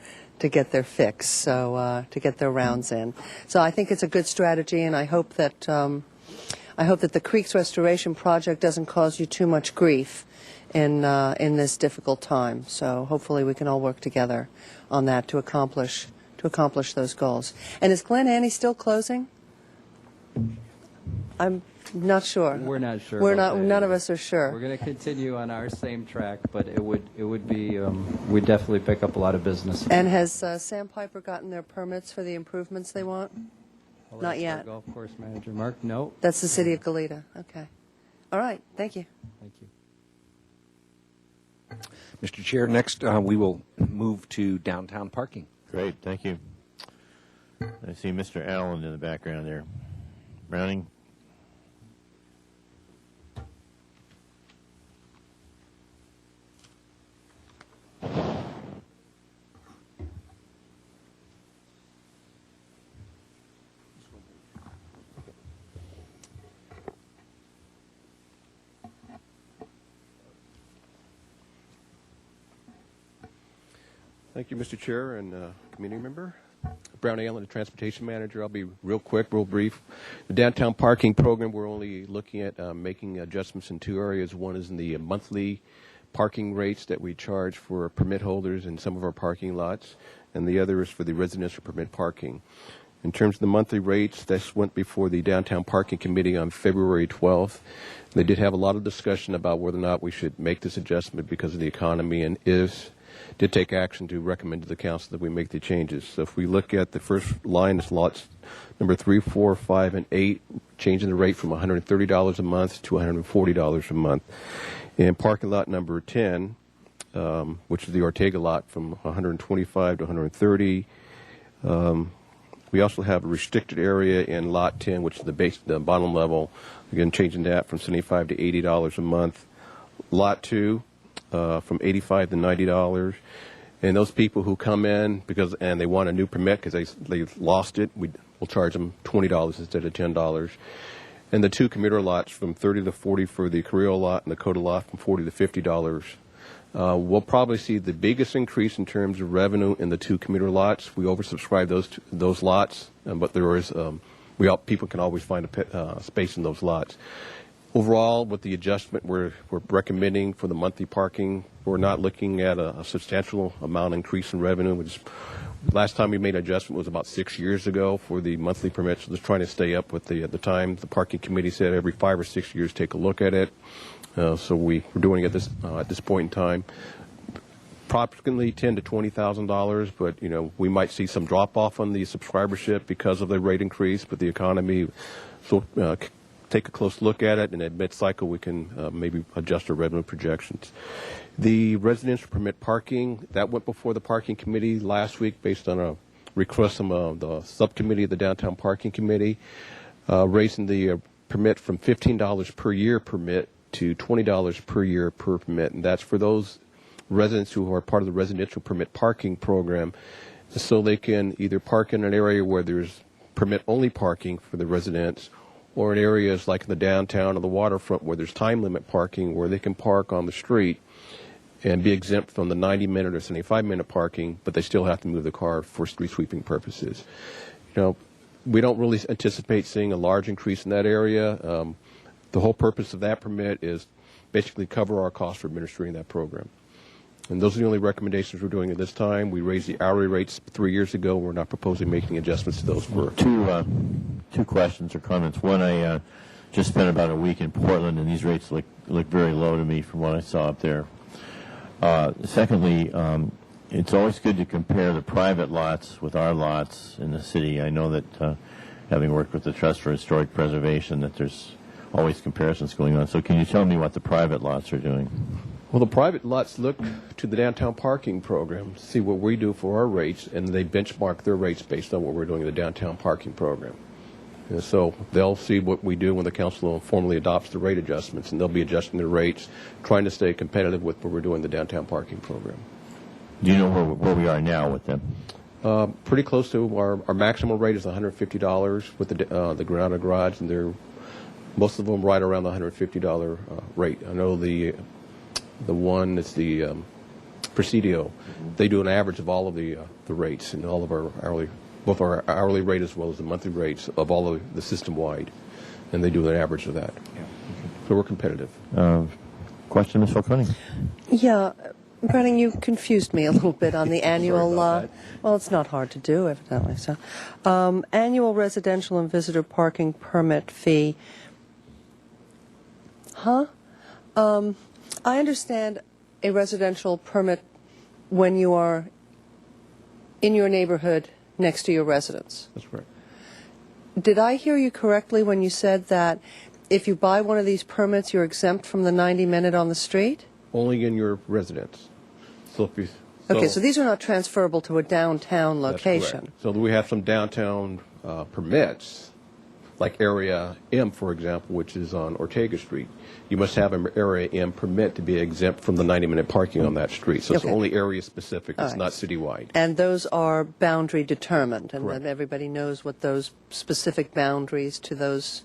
fix, so to get their rounds in. So I think it's a good strategy, and I hope that the Creeks Restoration Project doesn't cause you too much grief in this difficult time. So hopefully we can all work together on that to accomplish those goals. And is Glen Annie still closing? I'm not sure. we're not sure. We're about not. that None either. of us are sure. We're going to continue on our same track, but it would be we'd definitely pick up a lot of business. And has Sandpiper gotten their permits for the improvements they want? I'll not ask our yet. Golf course manager, Mark. No. That's the city of Goleta. Okay. All right. Thank you. Thank you. Mr. Chair, next we will move to downtown parking. Great. Thank you. I see Mr. Allen in the background there. Browning? Thank you, Mr. Chair and community member. Brown Allen, the Transportation Manager. I'll be real quick, real brief. The downtown parking program, we're only looking at making adjustments in two areas. One is in the monthly parking rates that we charge for permit holders in some of our parking lots, and the other is for the residential permit parking. In terms of the monthly rates, this went before the Downtown Parking Committee on February 12th. They did have a lot of discussion about whether or not we should make this adjustment because of the economy, and did take action to recommend to the council that we make the changes. So if we look at the first line, it's lots number 3, 4, 5, and 8, changing the rate from $130 a month to $140 a month. And parking lot number 10, which is the Ortega lot, from $125 to $130. We also have a restricted area in lot 10, which is the bottom level. Again, changing that from $75 to $80 a month. Lot 2, from $85 to $90, and those people who come in and they want a new permit because they lost it, we'll charge them $20 instead of $10. And the two commuter lots from $30 to $40 for the Carrillo lot and the Coda lot from $40 to $50. We'll probably see the biggest increase in terms of revenue in the two commuter lots. We oversubscribe those lots, but there is people can always find a space in those lots. Overall, with the adjustment we're recommending for the monthly parking, we're not looking at a substantial amount increase in revenue. Last time we made an adjustment was about 6 years ago for the monthly permits. So just trying to stay up with the time. The parking committee said every 5 or 6 years take a look at it. So we're doing it at this point in time. Approximately $10,000 to $20,000, but we might see some drop off on the subscribership because of the rate increase. But the economy take a close look at it, and at mid-cycle we can maybe adjust our revenue projections. The residential permit parking, that went before the parking committee last week based on a request from the subcommittee of the Downtown Parking Committee, raising the permit from $15 per year permit to $20 per year per permit, and that's for those residents who are part of the residential permit parking program, so they can either park in an area where there's permit-only parking for the residents, or in areas like in the downtown or the waterfront where there's time limit parking, where they can park on the street and be exempt from the 90-minute or 75-minute parking, but they still have to move the car for street sweeping purposes. You know, we don't really anticipate seeing a large increase in that area. The whole purpose of that permit is basically cover our costs for administering that program. And those are the only recommendations we're doing at this time. We raised the hourly rates 3 years ago. We're not proposing making adjustments to those for Two questions or comments. One, I just spent about a week in Portland, and these rates look very low to me from what I saw up there. Secondly, it's always good to compare the private lots with our lots in the city. I know that having worked with the Trust for Historic Preservation, that there's always comparisons going on. So can you tell me what the private lots are doing? Well, the private lots look to the downtown parking program to see what we do for our rates, and they benchmark their rates based on what we're doing in the downtown parking program. And so they'll see what we do when the council formally adopts the rate adjustments, and they'll be adjusting their rates, trying to stay competitive with what we're doing in the downtown parking program. Do you know where we are now with them? Pretty close to our maximum rate is $150 with the ground garage, and most of them right around the $150 rate. I know the one that's the Presidio, they do an average of all of the rates and all of our hourly, both our hourly rate as well as the monthly rates of all of the system-wide, and they do an average of that. Yeah. So we're competitive. Question, Ms. Falcone? Yeah, Browning, you confused me a little bit on the annual. Well, it's not hard to do, evidently. So, annual residential and visitor parking permit fee. I understand a residential permit when you are in your neighborhood next to your residence. That's correct. Did I hear you correctly when you said that if you buy one of these permits, you're exempt from the 90-minute on the street? Only in your residence. Okay, so these are not transferable to a downtown That's location. correct. So we have some downtown permits, like Area M, for example, which is on Ortega Street. You must have an Area M permit to be exempt from the 90-minute parking on that street. So it's Okay. only area specific. It's All right. not citywide. And those are boundary determined, and Correct. that everybody knows what those specific boundaries to those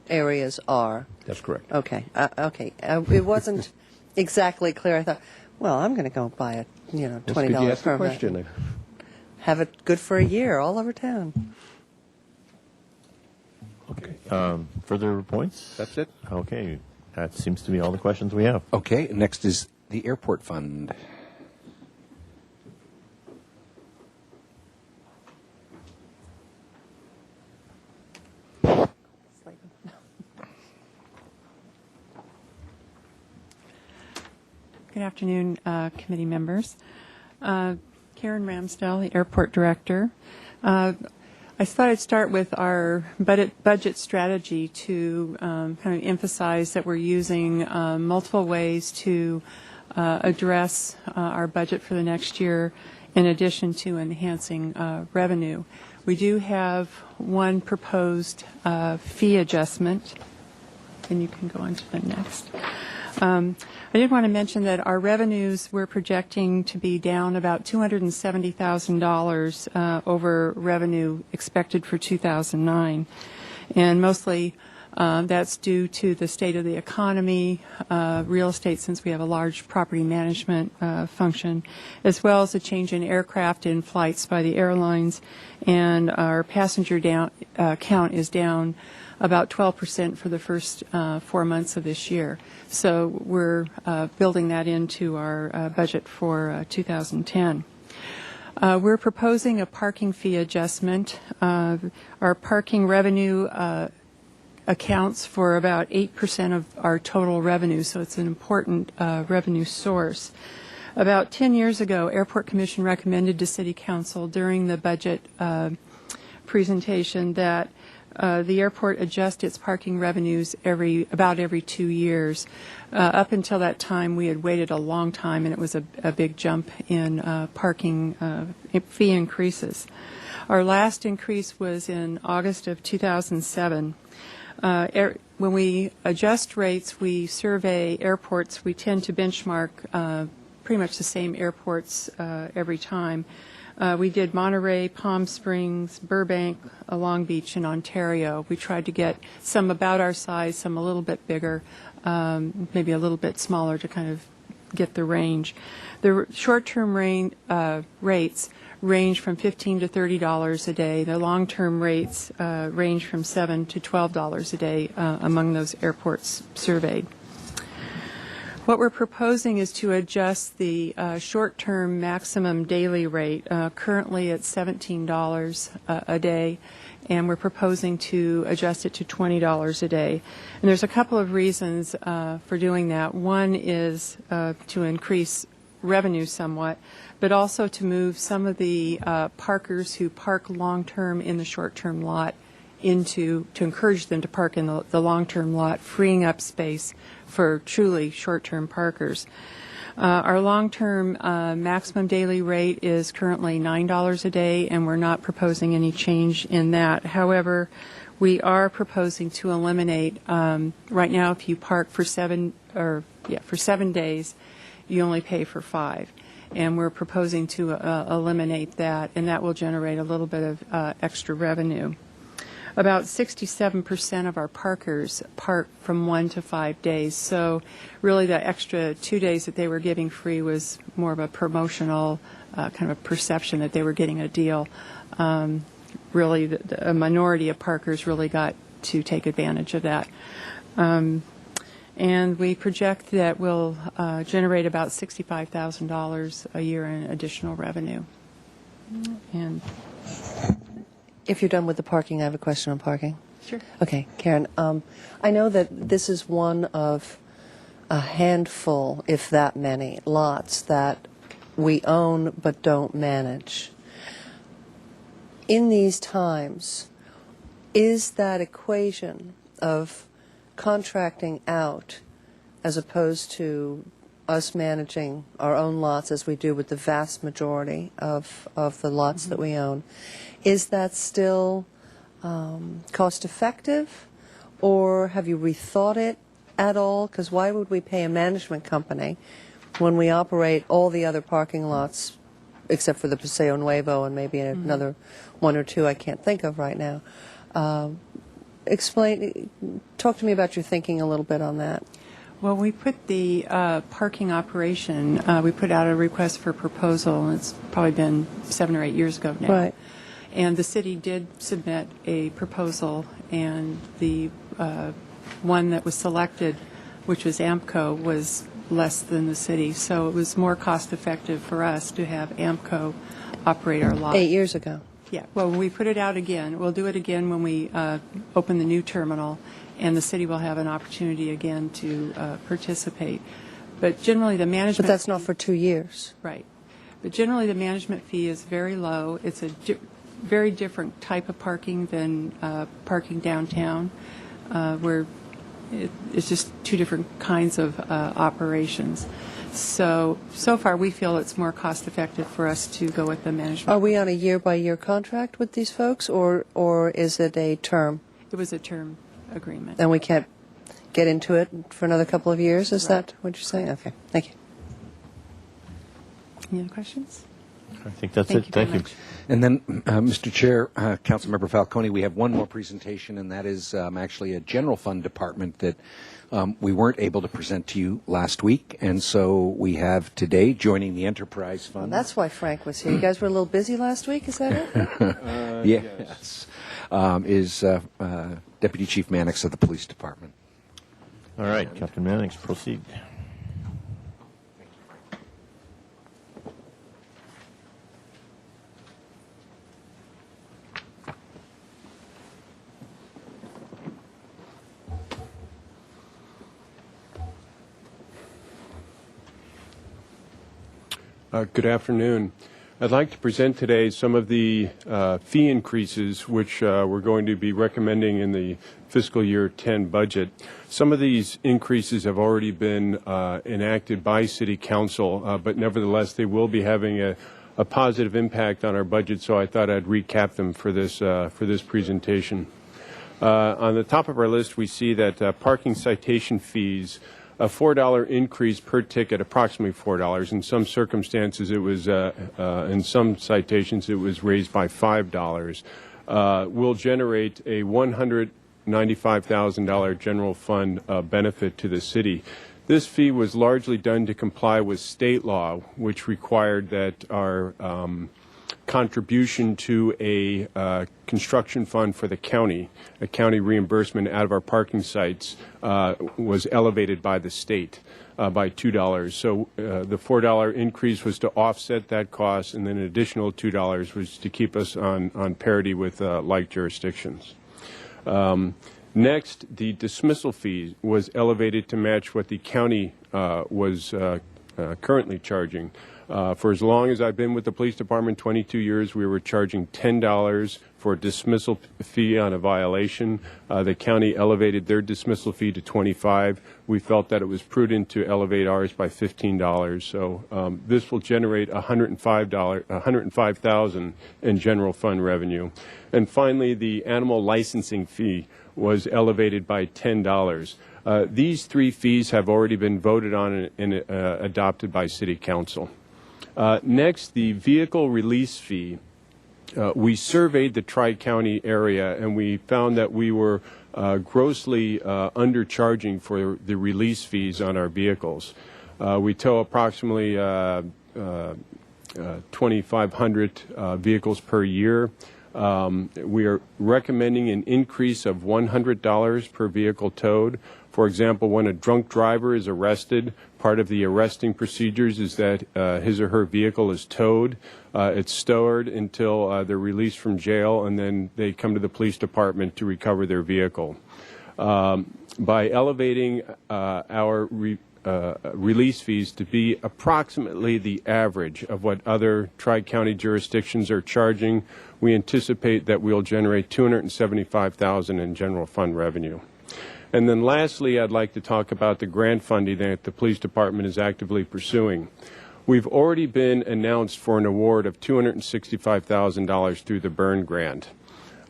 areas are. That's correct. Okay, it wasn't exactly clear. I thought, well, I'm going to go buy a That's good $20 you asked the permit. question. Have it good for a year all over town. Okay. Further points? That's it. Okay. That seems to be all the questions we have. Okay, next is the airport fund. Good afternoon, committee members. Karen Ramsdell, the airport director. I thought I'd start with our budget strategy to kind of emphasize that we're using multiple ways to address our budget for the next year in addition to enhancing revenue. We do have one proposed fee adjustment, and you can go on to the next. I did want to mention that our revenues we're projecting to be down about $270,000 over revenue expected for 2009, and mostly that's due to the state of the economy, real estate, since we have a large property management function, as well as a change in aircraft in flights by the airlines, and our passenger count is down about 12% for the first 4 months of this year. So we're building that into our budget for 2010. We're proposing a parking fee adjustment. Our parking revenue accounts for about 8% of our total revenue, so it's an important revenue source. About 10 years ago, Airport Commission recommended to City Council during the budget presentation that the airport adjusts its parking revenues about every 2 years. Up until that time, we had waited a long time, and it was a big jump in parking fee increases. Our last increase was in August of 2007. When we adjust rates, we survey airports. We tend to benchmark pretty much the same airports every time. We did Monterey, Palm Springs, Burbank, Long Beach, and Ontario. We tried to get some about our size, some a little bit bigger, maybe a little bit smaller to kind of get the range. The short-term rates range from $15 to $30 a day. The long-term rates range from $7 to $12 a day among those airports surveyed. What we're proposing is to adjust the short-term maximum daily rate. Currently it's $17 a day, and we're proposing to adjust it to $20 a day. And there's a couple of reasons for doing that. One is to increase revenue somewhat, but also to move some of the parkers who park long-term in the short-term lot to encourage them to park in the long-term lot, freeing up space for truly short-term parkers. Our long-term maximum daily rate is currently $9 a day, and we're not proposing any change in that. However, we are proposing to eliminate, right now if you park for 7 days, you only pay for 5. And we're proposing to eliminate that, and that will generate a little bit of extra revenue. About 67% of our parkers park from 1 to 5 days. So really the extra 2 days that they were giving free was more of a promotional kind of a perception that they were getting a deal. Really, a minority of parkers really got to take advantage of that. And we project that we'll generate about $65,000 a year in additional revenue. And If you're done with the parking, I have a question on parking. sure. Okay, Karen, I know that this is one of a handful, if that many, lots that we own but don't manage. In these times, is that equation of contracting out as opposed to us managing our own lots as we do with the vast majority of the lots that we own, is that still cost effective, or have you rethought it at all? Because why would we pay a management company when we operate all the other parking lots except for the Paseo Nuevo and maybe another one or two I can't think of right now? Talk to me about your thinking a little bit on that. Well, we put the parking operation, we put out a request for proposal, and it's probably been 7 or 8 years ago now. Right. And the city did submit a proposal, and the one that was selected, which was AMPCO, was less than the city. So it was more cost effective for us to have AMPCO operate our lot. 8 years ago. Yeah, well, we put it out again. We'll do it again when we open the new terminal, and the city will have an opportunity again to participate. But generally, the management... But that's not for 2 years. Right. But generally, the management fee is very low. It's a very different type of parking than parking downtown, where it's just two different kinds of operations. So far, we feel it's more cost-effective for us to go with the management. Are we on a year-by-year contract with these folks, or is it a term? It was a term agreement. And we can't get into it for another couple of years? Is Right. that what you're saying? Okay, thank you. Any other questions? I think that's Thank it. you very Thank you. much. And then, Mr. Chair, Councilmember Falcone, we have one more presentation, and that is actually a general fund department that we weren't able to present to you last week, and so we have today joining the enterprise fund. That's why Frank was here. You guys were a little busy last week, is that it? Yes, is Deputy Chief Mannix of the Police Department. All right, Captain Mannix, proceed. Good afternoon. I'd like to present today some of the fee increases which we're going to be recommending in the fiscal year 10 budget. Some of these increases have already been enacted by City Council, but nevertheless they will be having a positive impact on our budget, so I thought I'd recap them for this presentation. On the top of our list, we see that parking citation fees, a $4 increase per ticket, approximately $4. In some circumstances, it was, in some citations, it was raised by $5. Will generate a $195,000 general fund benefit to the city. This fee was largely done to comply with state law, which required that our contribution to a construction fund for the county, a county reimbursement out of our parking sites, was elevated by the state by $2. So the $4 increase was to offset that cost, and then an additional $2 was to keep us on parity with like jurisdictions. Next, the dismissal fee was elevated to match what the county was currently charging. For as long as I've been with the police department, 22 years, we were charging $10 for a dismissal fee on a violation. The county elevated their dismissal fee to $25. We felt that it was prudent to elevate ours by $15. So this will generate $105,000 in general fund revenue. And finally, the animal licensing fee was elevated by $10. These three fees have already been voted on and adopted by City Council. Next, the vehicle release fee. We surveyed the Tri-County area, and we found that we were grossly undercharging for the release fees on our vehicles. We tow approximately 2,500 vehicles per year. We are recommending an increase of $100 per vehicle towed. For example, when a drunk driver is arrested, part of the arresting procedures is that his or her vehicle is towed. It's stored until they're released from jail, and then they come to the police department to recover their vehicle. By elevating our release fees to be approximately the average of what other Tri-County jurisdictions are charging, we anticipate that we'll generate $275,000 in general fund revenue. And then lastly, I'd like to talk about the grant funding that the police department is actively pursuing. We've already been announced for an award of $265,000 through the Byrne grant.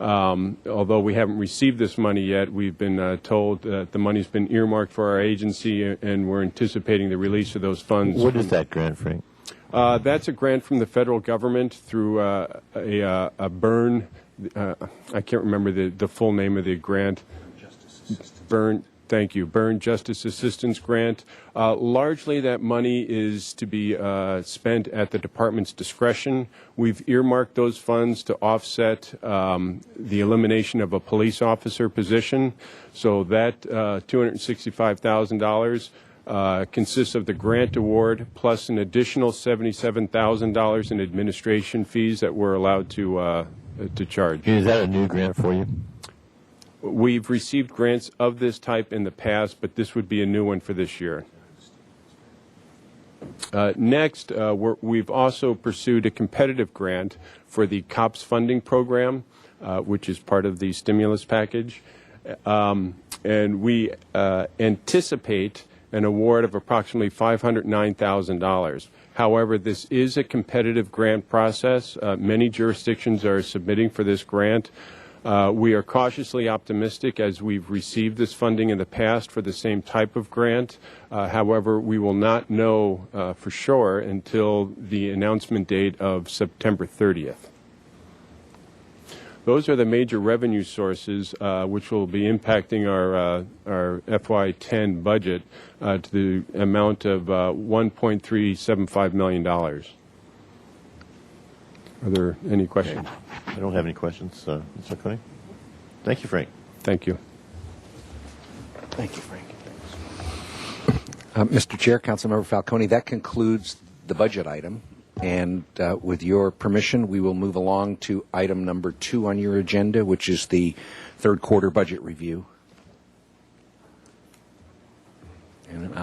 Although we haven't received this money yet, we've been told that the money's been earmarked for our agency, and we're anticipating the release of those funds. What is that grant, Frank? That's a grant from the federal government through a Byrne, I can't remember the full name of the grant. Byrne, thank you, Byrne Justice Assistance Grant. Largely that money is to be spent at the department's discretion. We've earmarked those funds to offset the elimination of a police officer position. So that $265,000 consists of the grant award plus an additional $77,000 in administration fees that we're allowed to charge. Is that a new grant for you? We've received grants of this type in the past, but this would be a new one for this year. Next, we've also pursued a competitive grant for the COPS funding program, which is part of the stimulus package. And we anticipate an award of approximately $509,000. However, this is a competitive grant process. Many jurisdictions are submitting for this grant. We are cautiously optimistic as we've received this funding in the past for the same type of grant. However, we will not know for sure until the announcement date of September 30th. Those are the major revenue sources which will be impacting our FY10 budget to the amount of $1.375 million. Are there any questions? I don't have any questions, Mr. Coney. Thank you, Frank. Thank you. Thank you, Frank. Mr. Chair, Councilmember Falcone, that concludes the budget item. And with your permission, we will move along to item number 2 on your agenda, which is the third quarter budget review. And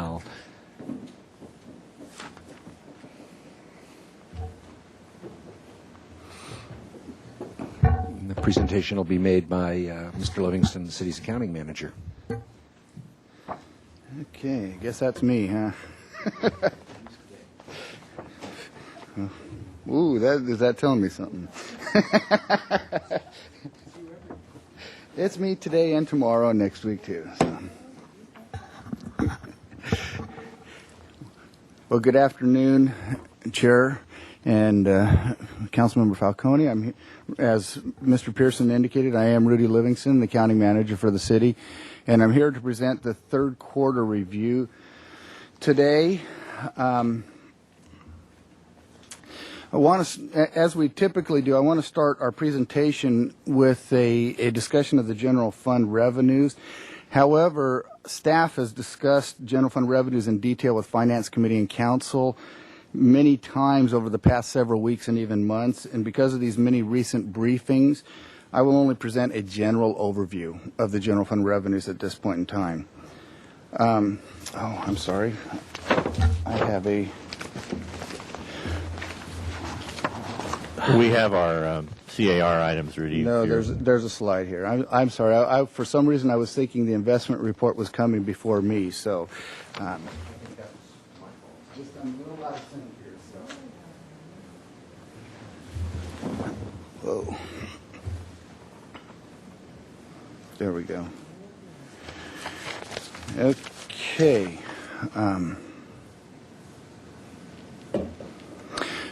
presentation will be made by Mr. Livingston, the city's accounting manager. Okay, I guess that's me, huh? Ooh, is that telling me something? It's me today and tomorrow and next week too. So. Well, good afternoon, Chair and Councilmember Falcone. I'm here, as Mr. Pearson indicated, I am Rudy Livingston, the county manager for the city, and I'm here to present the third quarter review today. I want to, as we typically do, I want to start our presentation with a discussion of the general fund revenues. However, staff has discussed general fund revenues in detail with Finance Committee and Council many times over the past several weeks and even months, and because of these many recent briefings, I will only present a general overview of the general fund revenues at this point in time. I'm sorry. I have a... We have our CAR items, Rudy. No, there's a slide here. I'm sorry. I for some reason I was thinking the investment report was coming before me. So, just I'm a little out of sync here. So, whoa. There we go. Okay.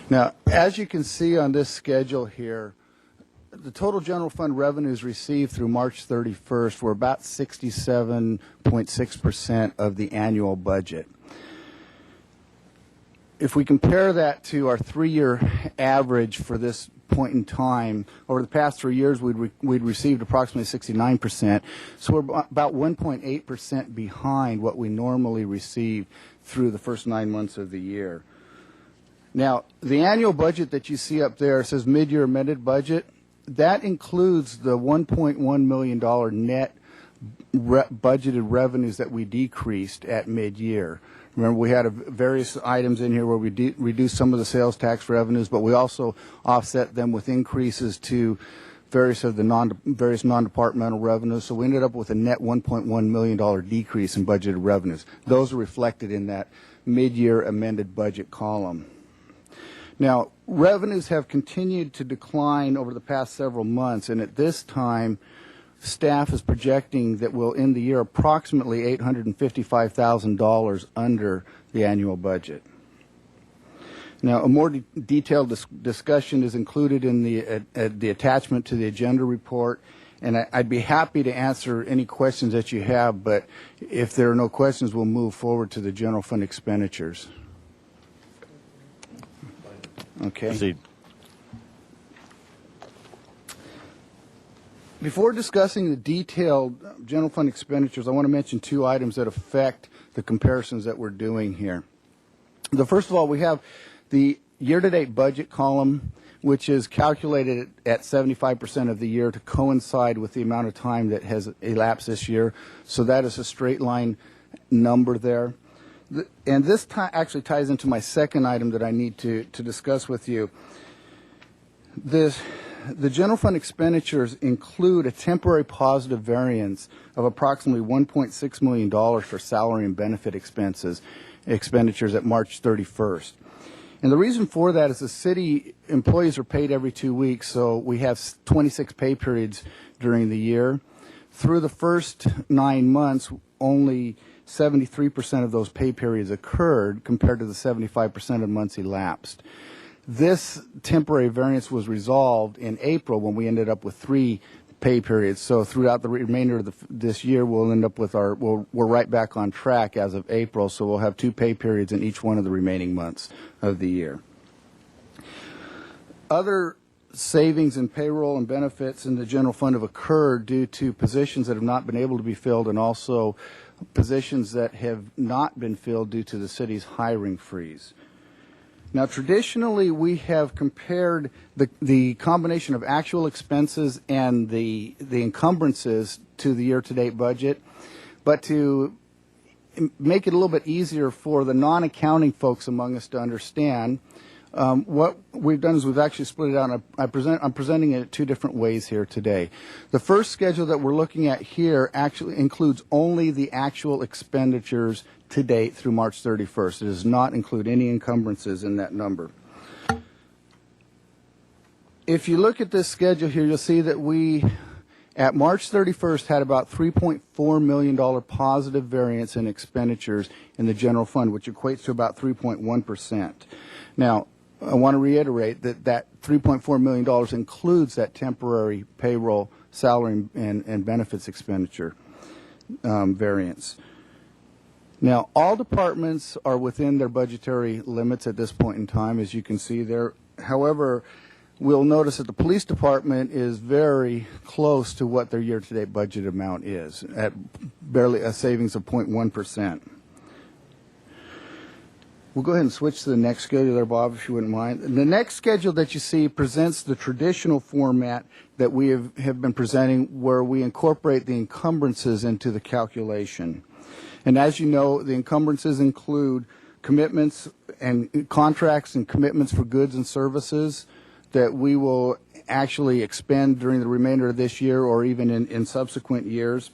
Now, as you can see on this schedule here, the total general fund revenues received through March 31st were about 67.6% of the annual budget. If we compare that to our three-year average for this point in time, over the past 3 years, we'd received approximately 69%. So we're about 1.8% behind what we normally receive through the first 9 months of the year. Now, the annual budget that you see up there says mid-year amended budget. That includes the $1.1 million net budgeted revenues that we decreased at mid-year. Remember, we had various items in here where we reduced some of the sales tax revenues, but we also offset them with increases to various of the various non-departmental revenues. So we ended up with a net $1.1 million decrease in budgeted revenues. Those are reflected in that mid-year amended budget column. Now, revenues have continued to decline over the past several months, and at this time, staff is projecting that we'll end the year approximately $855,000 under the annual budget. Now, a more detailed discussion is included in the attachment to the agenda report, and I'd be happy to answer any questions that you have, but if there are no questions, we'll move forward to the general fund expenditures. Okay. Proceed. Before discussing the detailed general fund expenditures, I want to mention two items that affect the comparisons that we're doing here. First of all, we have the year-to-date budget column, which is calculated at 75% of the year to coincide with the amount of time that has elapsed this year. So that is a straight line number there. And this actually ties into my second item that I need to discuss with you. The general fund expenditures include a temporary positive variance of approximately $1.6 million for salary and benefit expenditures at March 31st. And the reason for that is the city employees are paid every 2 weeks, so we have 26 pay periods during the year. Through the first 9 months, only 73% of those pay periods occurred compared to the 75% of months elapsed. This temporary variance was resolved in April when we ended up with 3 pay periods. So throughout the remainder of this year, we'll end up with we're right back on track as of April. So we'll have 2 pay periods in each one of the remaining months of the year. Other savings in payroll and benefits in the general fund have occurred due to positions that have not been able to be filled and also positions that have not been filled due to the city's hiring freeze. Now, traditionally, we have compared the combination of actual expenses and the encumbrances to the year-to-date budget, but to make it a little bit easier for the non-accounting folks among us to understand, What we've done is we've actually split it out. I'm presenting it 2 different ways here today. The first schedule that we're looking at here actually includes only the actual expenditures to date through March 31st. It does not include any encumbrances in that number. If you look at this schedule here, you'll see that we, at March 31st, had about $3.4 million positive variance in expenditures in the general fund, which equates to about 3.1%. Now, I want to reiterate that that $3.4 million includes that temporary payroll, salary, and benefits expenditure variance. Now, all departments are within their budgetary limits at this point in time, as you can see there. However, we'll notice that the police department is very close to what their year-to-date budget amount is, at barely a savings of 0.1%. We'll go ahead and switch to the next schedule there, Bob, if you wouldn't mind. The next schedule that you see presents the traditional format that we have been presenting, where we incorporate the encumbrances into the calculation. And as you know, the encumbrances include commitments and contracts and commitments for goods and services that we will actually expend during the remainder of this year or even in subsequent years.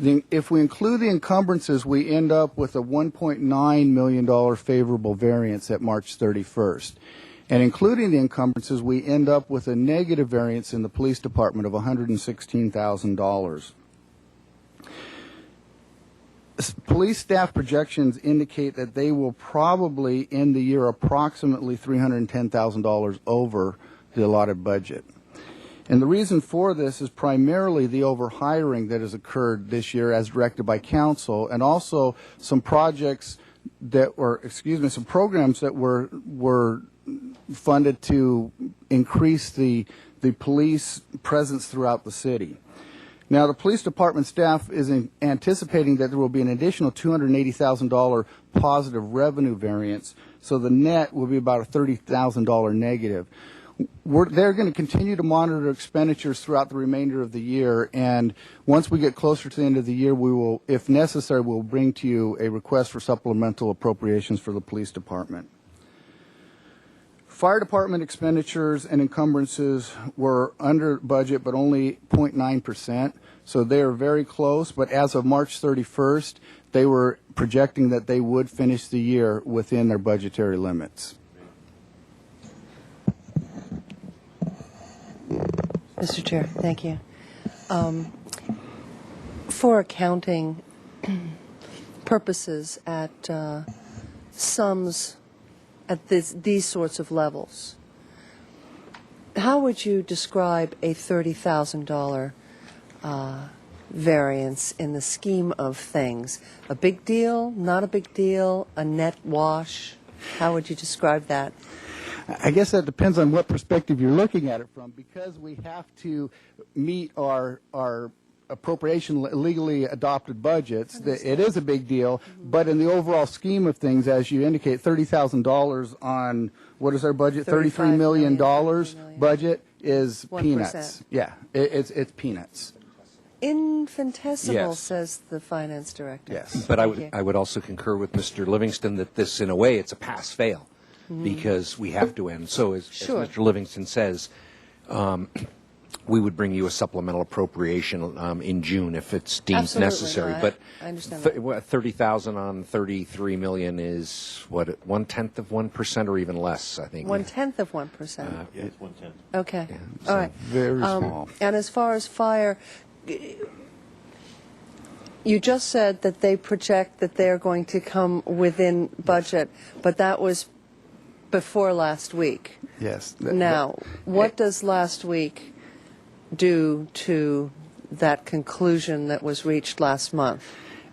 If we include the encumbrances, we end up with a $1.9 million favorable variance at March 31st. And including the encumbrances, we end up with a negative variance in the police department of $116,000. Police staff projections indicate that they will probably end the year approximately $310,000 over the allotted budget. And the reason for this is primarily the overhiring that has occurred this year as directed by council, and also some projects that were, some programs that were funded to increase the police presence throughout the city. Now, the police department staff is anticipating that there will be an additional $280,000 positive revenue variance, so the net will be about a $30,000 negative. They're going to continue to monitor expenditures throughout the remainder of the year, and once we get closer to the end of the year, we will, if necessary, we'll bring to you a request for supplemental appropriations for the police department. Fire department expenditures and encumbrances were under budget, but only 0.9%, so they are very close. But as of March 31st, they were projecting that they would finish the year within their budgetary limits. Mr. Chair, thank you. For accounting purposes at sums at these sorts of levels, how would you describe a $30,000 variance in the scheme of things? A big deal, not a big deal, a net wash? How would you describe that? I guess that depends on what perspective you're looking at it from, because we have to meet our appropriation legally adopted budgets. It is a big deal, but in the overall scheme of things, as you indicate, $30,000 on, what is our budget? $33 million budget is 1%. Peanuts. Yeah, it's peanuts. Infinitesimal, Yes. says the finance director. Yes. But Thank you. I would also concur with Mr. Livingston that this, in a way, it's a pass-fail because we have to end. So as Sure. Mr. Livingston says, we would bring you a supplemental appropriation in June if it's deemed Absolutely, necessary. no, But I understand what, 30,000 on 33 million is what, 1/10 of 1% or even less, I think. 1/10 of 1%. Yeah, it's 1/10. Okay. so All right. Very small. And as far as fire, you just said that they project that they're going to come within budget, but that was before last week. Yes. Now, what does last week do to that conclusion that was reached last month?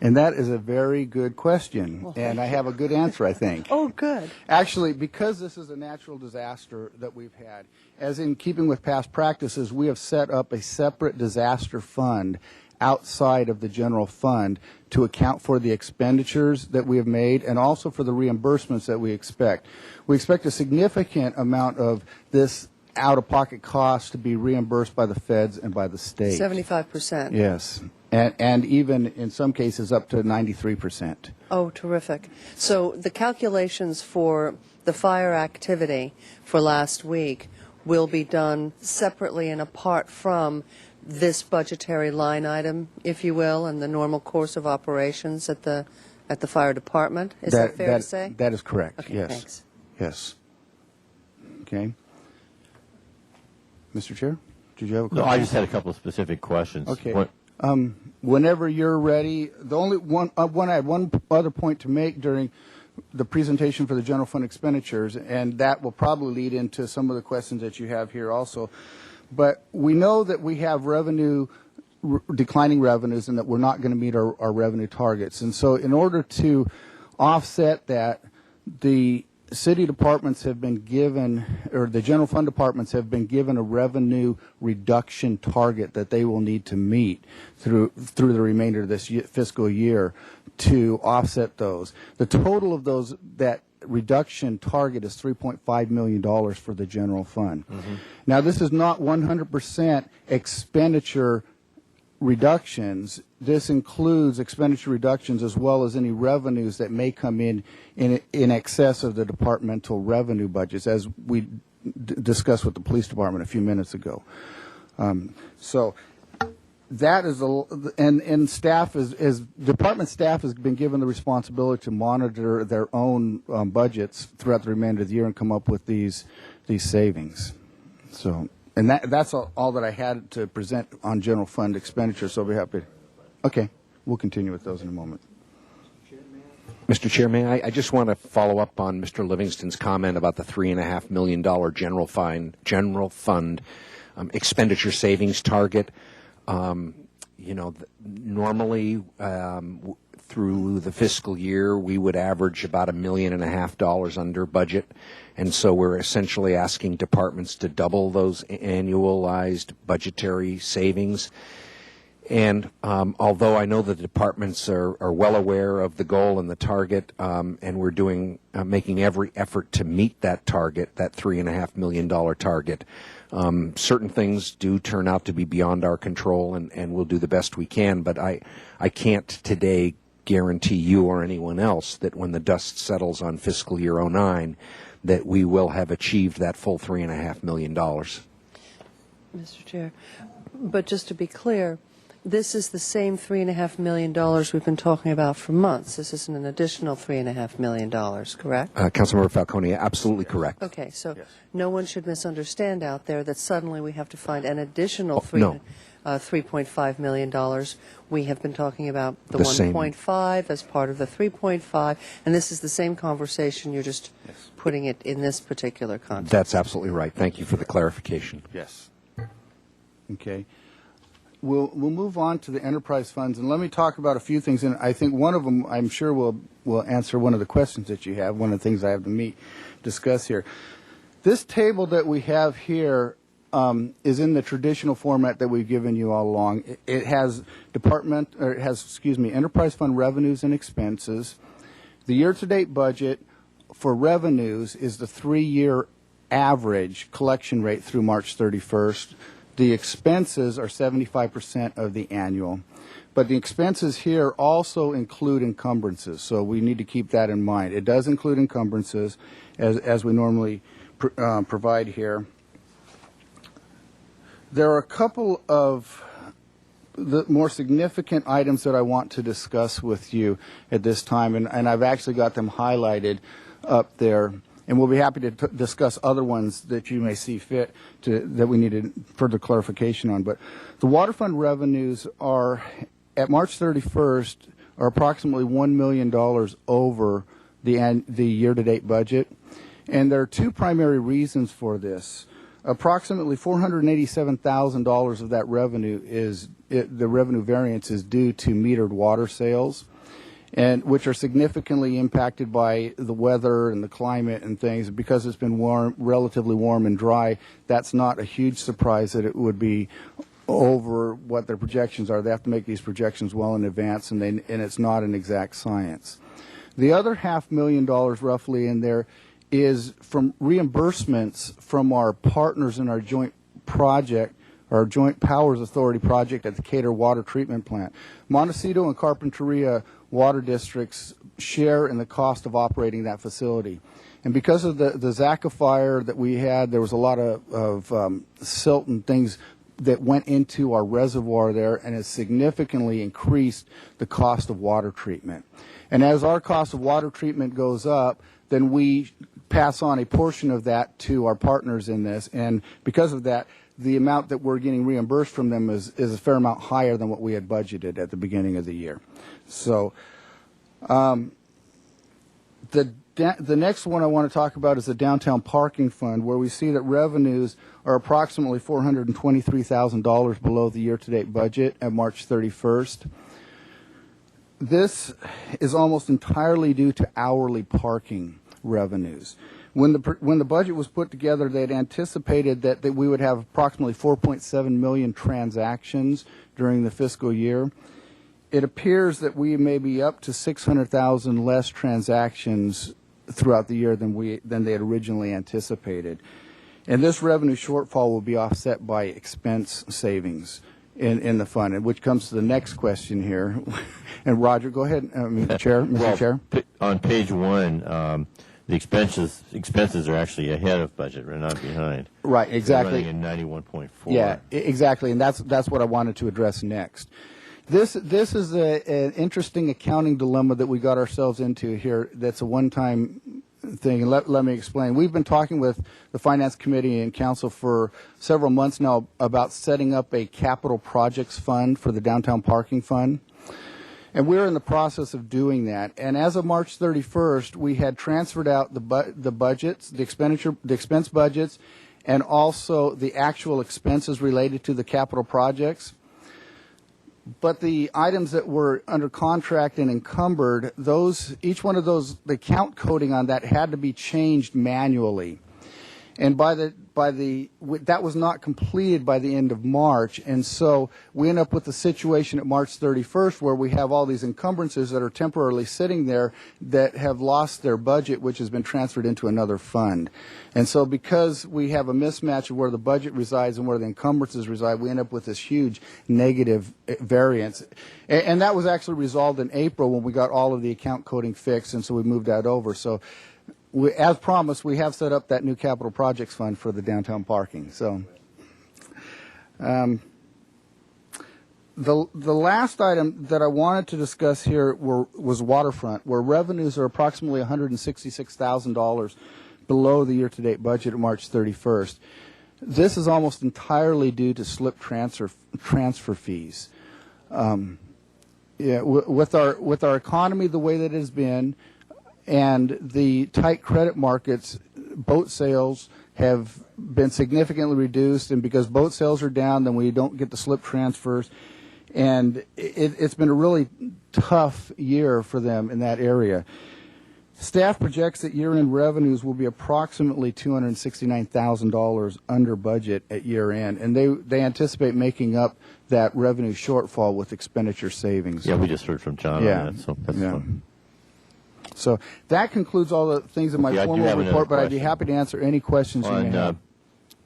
And that is a very good question, and I have a good answer, I think. Oh, good. Actually, because this is a natural disaster that we've had, as in keeping with past practices, we have set up a separate disaster fund outside of the general fund to account for the expenditures that we have made and also for the reimbursements that we expect. We expect a significant amount of this out-of-pocket costs to be reimbursed by the feds and by the state. 75%. Yes, and even in some cases up to 93%. Oh, terrific. So the calculations for the fire activity for last week will be done separately and apart from this budgetary line item, if you will, and the normal course of operations at the fire department. Is that fair to say? That is correct. Okay, yes. thanks. Yes. Okay. Mr. Chair, did you have a No, question? I just had a couple of specific questions. Okay. What- Whenever you're ready, the only one I had one other point to make during the presentation for the general fund expenditures, and that will probably lead into some of the questions that you have here also. But we know that we have declining revenues and that we're not going to meet our revenue targets. And so in order to offset that, the city departments have been given, or the general fund departments have been given a revenue reduction target that they will need to meet through the remainder of this fiscal year to offset those. The total of that reduction target is $3.5 million for the general fund. Mm-hmm. Now, this is not 100% expenditure reductions. This includes expenditure reductions as well as any revenues that may come in excess of the departmental revenue budgets, as we discussed with the police department a few minutes ago. So that is and staff department staff has been given the responsibility to monitor their own budgets throughout the remainder of the year and come up with these savings. So. And that's all that I had to present on general fund expenditures, so I'll be happy. Okay, we'll continue with those in a moment. Mr. Chairman, I just want to follow up on Mr. Livingston's comment about the $3.5 million general fund expenditure savings target. Normally through the fiscal year, we would average about $1.5 million under budget. And so we're essentially asking departments to double those annualized budgetary savings. And although I know the departments are well aware of the goal and the target, and we're making every effort to meet that target, that $3.5 million target, certain things do turn out to be beyond our control, and we'll do the best we can. But I can't today guarantee you or anyone else that when the dust settles on fiscal year 09, that we will have achieved that full $3.5 million. Mr. Chair, but just to be clear, this is the same $3.5 million we've been talking about for months. This isn't an additional $3.5 million, correct? Councilmember Falcone, absolutely correct. Okay, so no one should misunderstand out there that suddenly we have to find an additional No. $3.5 million. We have been talking about the The same. 1.5 as part of the 3.5, and this is the same conversation. You're just putting it in this particular context. That's absolutely right. Thank you for the clarification. Yes. Okay. We'll move on to the enterprise funds, and let me talk about a few things. And I think one of them, I'm sure, will answer one of the questions that you have. One of the things I have to discuss here. This table that we have here is in the traditional format that we've given you all along. It has enterprise fund revenues and expenses. The year-to-date budget for revenues is the 3-year average collection rate through March 31st. The expenses are 75% of the annual. But the expenses here also include encumbrances, so we need to keep that in mind. It does include encumbrances, as we normally provide here. There are a couple of the more significant items that I want to discuss with you at this time, and I've actually got them highlighted up there. And we'll be happy to discuss other ones that you may see fit that we needed further clarification on. But the water fund revenues are, at March 31st, are approximately $1 million over the year-to-date budget. And there are two primary reasons for this. Approximately $487,000 of that revenue the revenue variance is due to metered water sales, and which are significantly impacted by the weather and the climate and things. Because it's been relatively warm and dry, that's not a huge surprise that it would be over what their projections are. They have to make these projections well in advance, and it's not an exact science. The other $500,000 roughly in there is from reimbursements from our partners in our joint project, our Joint Powers Authority project at the Cater Water Treatment Plant. Montecito and Carpinteria water districts share in the cost of operating that facility. And because of the Zaka fire that we had, there was a lot of silt and things that went into our reservoir there, and has significantly increased the cost of water treatment. And as our cost of water treatment goes up, then we pass on a portion of that to our partners in this. And because of that, the amount that we're getting reimbursed from them is a fair amount higher than what we had budgeted at the beginning of the year. So the next one I want to talk about is the downtown parking fund, where we see that revenues are approximately $423,000 below the year-to-date budget at March 31st. This is almost entirely due to hourly parking revenues. When the budget was put together, they had anticipated that we would have approximately 4.7 million transactions during the fiscal year. It appears that we may be up to 600,000 less transactions throughout the year than they had originally anticipated. And this revenue shortfall will be offset by expense savings in the fund, and which comes to the next question here. And Roger, go ahead, Mr. Chair. On page 1, the expenses are actually ahead of budget, we're not behind. Right, exactly. They're running in 91.4. Yeah, exactly, and that's what I wanted to address next. This is an interesting accounting dilemma that we got ourselves into here. That's a one-time thing, and let me explain. We've been talking with the Finance Committee and Council for several months now about setting up a capital projects fund for the downtown parking fund. And we're in the process of doing that. And as of March 31st, we had transferred out the budgets, the expense budgets, and also the actual expenses related to the capital projects. But the items that were under contract and encumbered, each one of those, the count coding on that had to be changed manually. And that was not completed by the end of March, and so we end up with the situation at March 31st where we have all these encumbrances that are temporarily sitting there that have lost their budget, which has been transferred into another fund. And so because we have a mismatch of where the budget resides and where the encumbrances reside, we end up with this huge negative variance. And that was actually resolved in April when we got all of the account coding fixed, and so we moved that over. So as promised, we have set up that new capital projects fund for the downtown parking. So, the last item that I wanted to discuss here was waterfront, where revenues are approximately $166,000 below the year-to-date budget of March 31st. This is almost entirely due to slip transfer fees. With our economy the way that it has been, and the tight credit markets, boat sales have been significantly reduced, and because boat sales are down, then we don't get the slip transfers, and it's been a really tough year for them in that area. Staff projects that year-end revenues will be approximately $269,000 under budget at year-end, and they anticipate making up that revenue shortfall with expenditure savings. Yeah, we just heard from John on that, so that's fine. So that concludes all the things in my formal report, but I'd be happy to answer any questions you may have.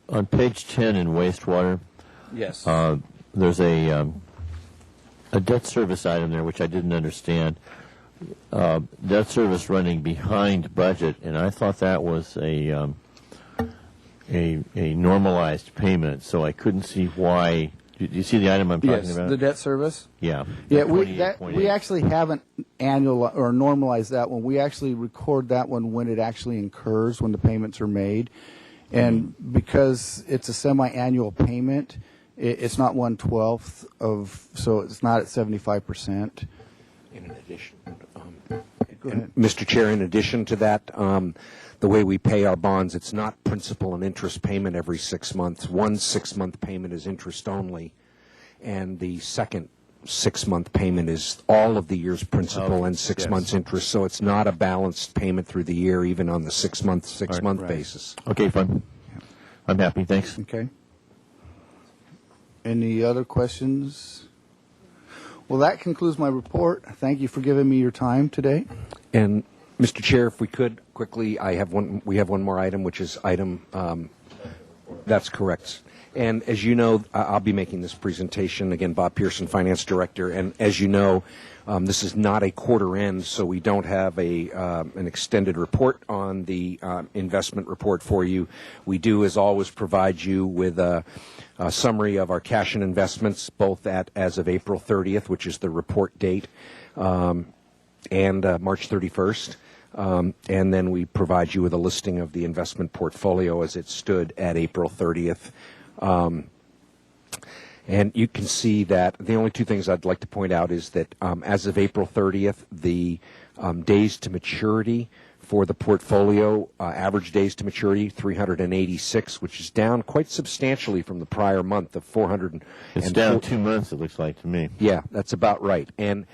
On page 10 in wastewater, Yes. there's a debt service item there which I didn't understand. Debt service running behind budget, and I thought that was a normalized payment, so I couldn't see why. Do you see the item I'm talking about? Yes, the debt service. Yeah. Yeah, we actually haven't annual or normalized that one. We actually record that one when it actually incurs, when the payments are made, and because it's a semi-annual payment, it's not 1/12 of, so it's not at 75%. In addition, Go ahead. Mr. Chair, in addition to that, the way we pay our bonds, it's not principal and interest payment every 6 months. One 6-month payment is interest only, and the second 6-month payment is all of the year's principal and 6 months interest. So it's not a balanced payment through the year, even on the 6-month basis. Okay, fine. I'm happy. Thanks. Okay. Any other questions? Well, that concludes my report. Thank you for giving me your time today. And Mr. Chair, if we could quickly, we have one more item, which is item, that's correct. And as you know, I'll be making this presentation, again, Bob Pearson, Finance Director, and as you know, this is not a quarter end, so we don't have an extended report on the investment report for you. We do, as always, provide you with a summary of our cash and investments, both as of April 30th, which is the report date, and March 31st. And then we provide you with a listing of the investment portfolio as it stood at April 30th. And you can see that the only two things I'd like to point out is that as of April 30th, the days to maturity for the portfolio, average days to maturity, 386, which is down quite substantially from the prior month of 400. It's down 2 months, it looks like to me. Yeah, that's about right. And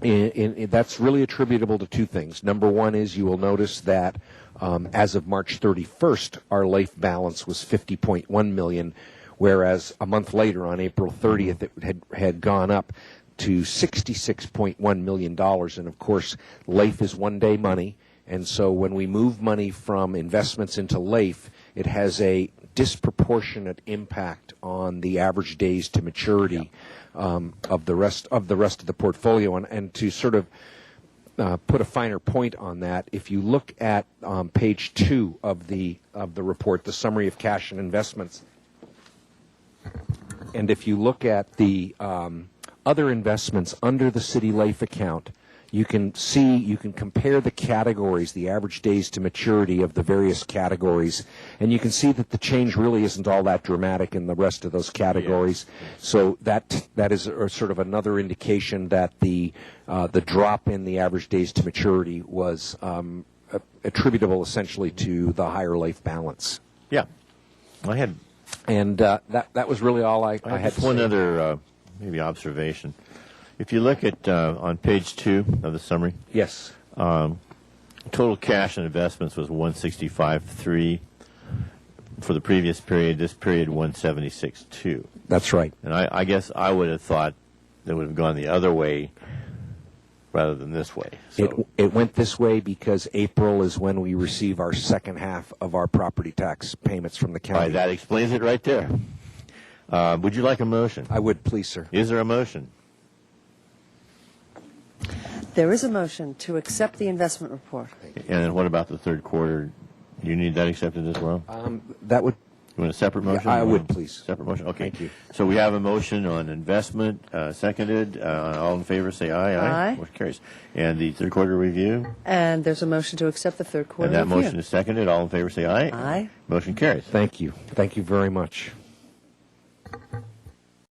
that's really attributable to two things. Number one is you will notice that as of March 31st, our LAIF balance was $50.1 million, whereas a month later, on April 30th, it had gone up to $66.1 million. And of course, LAIF is one-day money, and so when we move money from investments into LAIF, it has a disproportionate impact on the average days to maturity of the rest of the portfolio. And to sort of put a finer point on that, if you look at page 2 of the report, the summary of cash and investments, and if you look at the other investments under the city LAIF account, you can compare the categories, the average days to maturity of the various categories, and you can see that the change really isn't all that dramatic in the rest of those categories. So that is sort of another indication that the drop in the average days to maturity was attributable essentially to the higher LAIF balance. Yeah. And that was really all I had to say. One other maybe observation. If you look at on page 2 of the summary, yes, total cash and investments was $165.3 for the previous period. This period $176.2. That's right. And I guess I would have thought that would have gone the other way rather than this way. So it went this way because April is when we receive our second half of our property tax payments from the county. that explains it right there. Would you like a motion? I would, please, sir. Is there a motion? There is a motion to accept the investment report. And then what about the third quarter? Do you need that accepted as well? That would. You want a separate motion? I would, please. Separate motion? Okay. Thank you. So we have a motion on investment, seconded. All in favor, say aye. Aye. Motion carries. And the third quarter review? And there's a motion to accept the third quarter And that review. motion is seconded. All in favor, say aye. Aye. Motion carries. Thank you. Thank you very much.